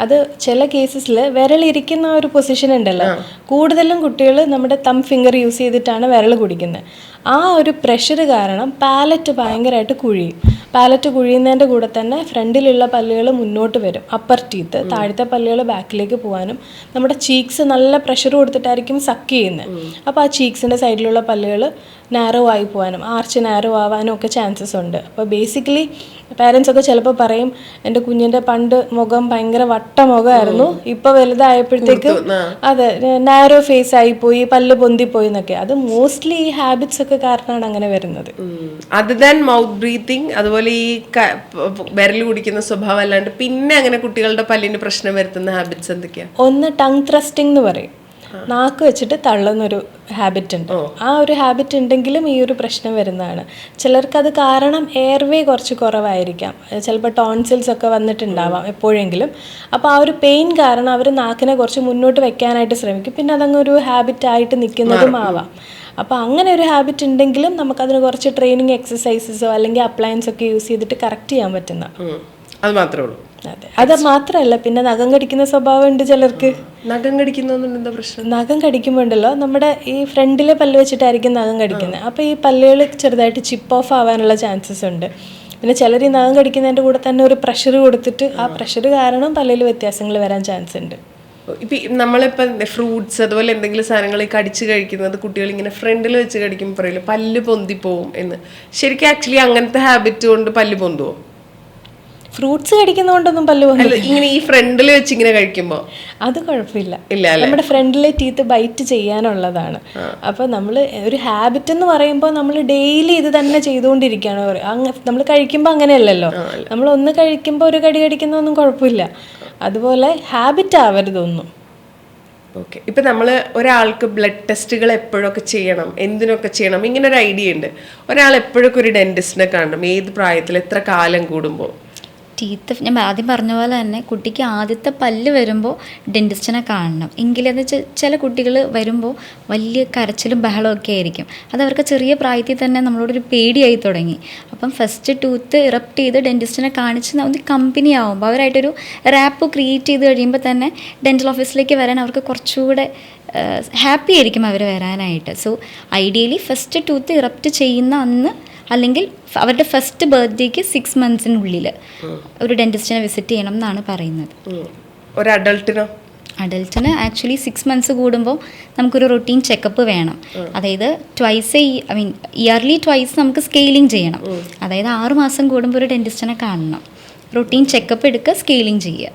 അത് ചില കേസസിൽ വിരലിരിക്കുന്ന ഒരു പൊസിഷൻ ഉണ്ടല്ലോ, കൂടുതലും കുട്ടികൾ നമ്മുടെ തം ഫിംഗർ യൂസ് ചെയ്തിട്ടാണ് വിരൽ കുടിക്കുന്നത്. ആ ഒരു പ്രഷർ കാരണം പാലറ്റ് ഭയങ്കരമായിട്ട് കുഴിയും. പാലറ്റ് കുഴിയുന്നതിൻ്റെ കൂടെ തന്നെ ഫ്രണ്ടിലുള്ള പല്ലുകൾ മുന്നോട്ട് വരും, അപ്പർ ടീത്ത്. താഴത്തെ പല്ലുകൾ ബാക്കിലേക്ക് പോകാനും നമ്മുടെ ചീക്സ് നല്ല പ്രഷർ കൊടുത്തിട്ടായിരിക്കും സക്ക് ചെയ്യുന്നത്. അപ്പോൾ ആ ചീക്സിൻ്റെ സൈഡിലുള്ള പല്ലുകൾ നാരോ ആയി പോകാനും ആർച്ച് നാരോ ആവാനും ഒക്കെ ചാൻസസ് ഉണ്ട്. അപ്പോൾ ബേസിക്കലി പാരൻസ് ഒക്കെ ചിലപ്പോൾ പറയും, എൻ്റെ കുഞ്ഞിൻ്റെ പണ്ട് മുഖം ഭയങ്കര വട്ട മുഖമായിരുന്നു, ഇപ്പോൾ വലുതായപ്പോഴത്തേക്ക് അതെ നാരോ ഫേസ് ആയിപ്പോയി, പല്ല് പൊന്തിപ്പോയി എന്നൊക്കെ. അത് മോസ്റ്റ്ലി ഈ ഹാബിറ്റ്സ് ഒക്കെ കാരണമാണ് അങ്ങനെ വരുന്നത്. അതർ ദാൻ മൗത്ത് ബ്രീത്തിങ്, അതുപോലെ ഈ വിരൽ കുടിക്കുന്ന സ്വഭാവം അല്ലാണ്ട് പിന്നെ അങ്ങനെ കുട്ടികളുടെ പല്ലിന് പ്രശ്നം വരുത്തുന്ന ഹാബിറ്റ്സ് എന്തൊക്കെയാ? ഒന്ന് ടങ് ത്രസ്റ്റിംഗ് എന്ന് പറയും, നാക്ക് വെച്ചിട്ട് തള്ളുന്നൊരു ഹാബിറ്റ് ഉണ്ട്. ആ ഒരു ഹാബിറ്റ് ഉണ്ടെങ്കിലും ഈ ഒരു പ്രശ്നം വരുന്നതാണ്. ചിലർക്കത് കാരണം എയർവേ കുറച്ച് കുറവായിരിക്കാം, ചിലപ്പോൾ ടോൺസിൽസ് ഒക്കെ വന്നിട്ടുണ്ടാവാം എപ്പോഴെങ്കിലും. അപ്പോൾ ആ ഒരു പെയിൻ കാരണം അവർ നാക്കിനെ കുറച്ച് മുന്നോട്ട് വെക്കാനായിട്ട് ശ്രമിക്കും, പിന്നെ അതങ്ങ് ഒരു ഹാബിറ്റായിട്ട് നിൽക്കുന്നതും ആവാം. അപ്പോൾ അങ്ങനെ ഒരു ഹാബിറ്റ് ഉണ്ടെങ്കിലും നമുക്കതിന് കുറച്ച് ട്രെയിനിങ് എക്സസൈസസോ അല്ലെങ്കിൽ അപ്ലയൻസ് ഒക്കെ യൂസ് ചെയ്തിട്ട് കറക്റ്റ് ചെയ്യാൻ പറ്റുന്ന. അത് മാത്രമേ ഉള്ളൂ? അതെ, അത് മാത്രമല്ല, പിന്നെ നഖം കടിക്കുന്ന സ്വഭാവം ഉണ്ട് ചിലർക്ക്. നഖം കടിക്കുന്ന പ്രശ്നം? നഖം കടിക്കുമ്പോൾ ഉണ്ടല്ലോ, നമ്മുടെ ഈ ഫ്രണ്ടിലെ പല്ല് വെച്ചിട്ടായിരിക്കും നഖം കടിക്കുന്നത്. അപ്പോൾ ഈ പല്ലുകൾ ചെറുതായിട്ട് ചിപ്പ് ഓഫ് ആവാനുള്ള ചാൻസസ് ഉണ്ട്. പിന്നെ ചിലർ ഈ നഖം കടിക്കുന്നതിൻ്റെ കൂടെ തന്നെ ഒരു പ്രഷർ കൊടുത്തിട്ട് ആ പ്രഷർ കാരണം പല്ലിൽ വ്യത്യാസങ്ങൾ വരാൻ ചാൻസ് ഉണ്ട്. ഇപ്പം നമ്മളിപ്പം ഫ്രൂട്ട്സ് അതുപോലെ എന്തെങ്കിലും സാധനങ്ങൾ കടിച്ച് കഴിക്കുന്നത് കുട്ടികൾ ഇങ്ങനെ ഫ്രണ്ടിൽ വെച്ച് കടിക്കുമ്പോൾ പറയില്ല പല്ല് പൊന്തിപ്പോവും എന്ന്. ശരിക്കും ആക്ച്വലി അങ്ങനത്തെ ഹാബിറ്റ് കൊണ്ട് പല്ല് പൊന്തുവോ? ഫ്രൂട്ട്സ് കഴിക്കുന്നതുകൊണ്ടൊന്നും പല്ല് പൊന്തില്ല. ഇങ്ങനെ ഈ ഫ്രണ്ടിൽ വെച്ച് ഇങ്ങനെ കഴിക്കുമ്പോൾ അത് കുഴപ്പമില്ല. നമ്മുടെ ഫ്രണ്ടിലെ ടീത്ത് ബൈറ്റ് ചെയ്യാനുള്ളതാണ്. അപ്പോൾ നമ്മൾ ഒരു ഹാബിറ്റ് എന്ന് പറയുമ്പോൾ നമ്മൾ ഡെയിലി ഇത് തന്നെ ചെയ്തുകൊണ്ടിരിക്കുകയാണ്. നമ്മൾ കഴിക്കുമ്പോൾ അങ്ങനെയല്ലല്ലോ, നമ്മൾ ഒന്ന് കഴിക്കുമ്പോൾ ഒരു കടി കടിക്കുന്നതൊന്നും കുഴപ്പമില്ല. അതുപോലെ ഹാബിറ്റ് ആവരുതൊന്നും. ഓക്കെ. ഇപ്പം നമ്മൾ ഒരാൾക്ക് ബ്ലഡ് ടെസ്റ്റുകൾ എപ്പോഴൊക്കെ ചെയ്യണം, എന്തിനൊക്കെ ചെയ്യണം, ഇങ്ങനെ ഒരു ഐഡിയ ഉണ്ട്. ഒരാൾ എപ്പോഴൊക്കെ ഒരു ഡെന്റിസ്റ്റിനെ കാണണം, ഏത് പ്രായത്തിൽ, എത്ര കാലം കൂടുമ്പോൾ? ടീത്ത് ഞാൻ ആദ്യം പറഞ്ഞ പോലെ തന്നെ കുട്ടിക്ക് ആദ്യത്തെ പല്ല് വരുമ്പോൾ ഡെൻറ്റിസ്റ്റിനെ കാണണം. എങ്കിലെന്ന് വെച്ചാൽ ചില കുട്ടികൾ വരുമ്പോൾ വലിയ കരച്ചിലും ബഹളമൊക്കെ ആയിരിക്കും. അതവർക്ക് ചെറിയ പ്രായത്തിൽ തന്നെ നമ്മളോടൊരു പേടിയായി തുടങ്ങി. അപ്പം ഫസ്റ്റ് ടൂത്ത് ഇറപ്റ്റ് ചെയ്ത് ഡെൻറ്റിസ്റ്റിനെ കാണിച്ച് ഒന്ന് കമ്പനി ആകുമ്പോൾ അവരായിട്ടൊരു റാപ്പ് ക്രിയേറ്റ് ചെയ്ത് കഴിയുമ്പോൾ തന്നെ ഡെൻറ്റൽ ഓഫീസിലേക്ക് വരാൻ അവർക്ക് കുറച്ചുകൂടെ ഹാപ്പി ആയിരിക്കും അവർ വരാനായിട്ട്. So ideally first tooth erupt ചെയ്യുന്ന അന്ന് അല്ലെങ്കിൽ അവരുടെ ഫസ്റ്റ് ബർത്ത്ഡേക്ക് 6 monthsനുള്ളിൽ ഒരു ഡെന്റിസ്റ്റിനെ വിസിറ്റ് ചെയ്യണം എന്നാണ് പറയുന്നത്. ഒരു അഡൾട്ടിന് ആക്ച്വലി 6 months കൂടുമ്പോൾ നമുക്കൊരു റൊട്ടീൻ ചെക്കപ്പ് വേണം. അതായത് ഇയർലി ട്വൈസ് നമുക്ക് സ്കെയിലിംഗ് ചെയ്യണം. അതായത് 6 മാസം കൂടുമ്പോൾ ഒരു ഡെന്റിസ്റ്റിനെ കാണണം, റൊട്ടീൻ ചെക്കപ്പ് എടുക്കുക, സ്കെയിലിംഗ് ചെയ്യുക.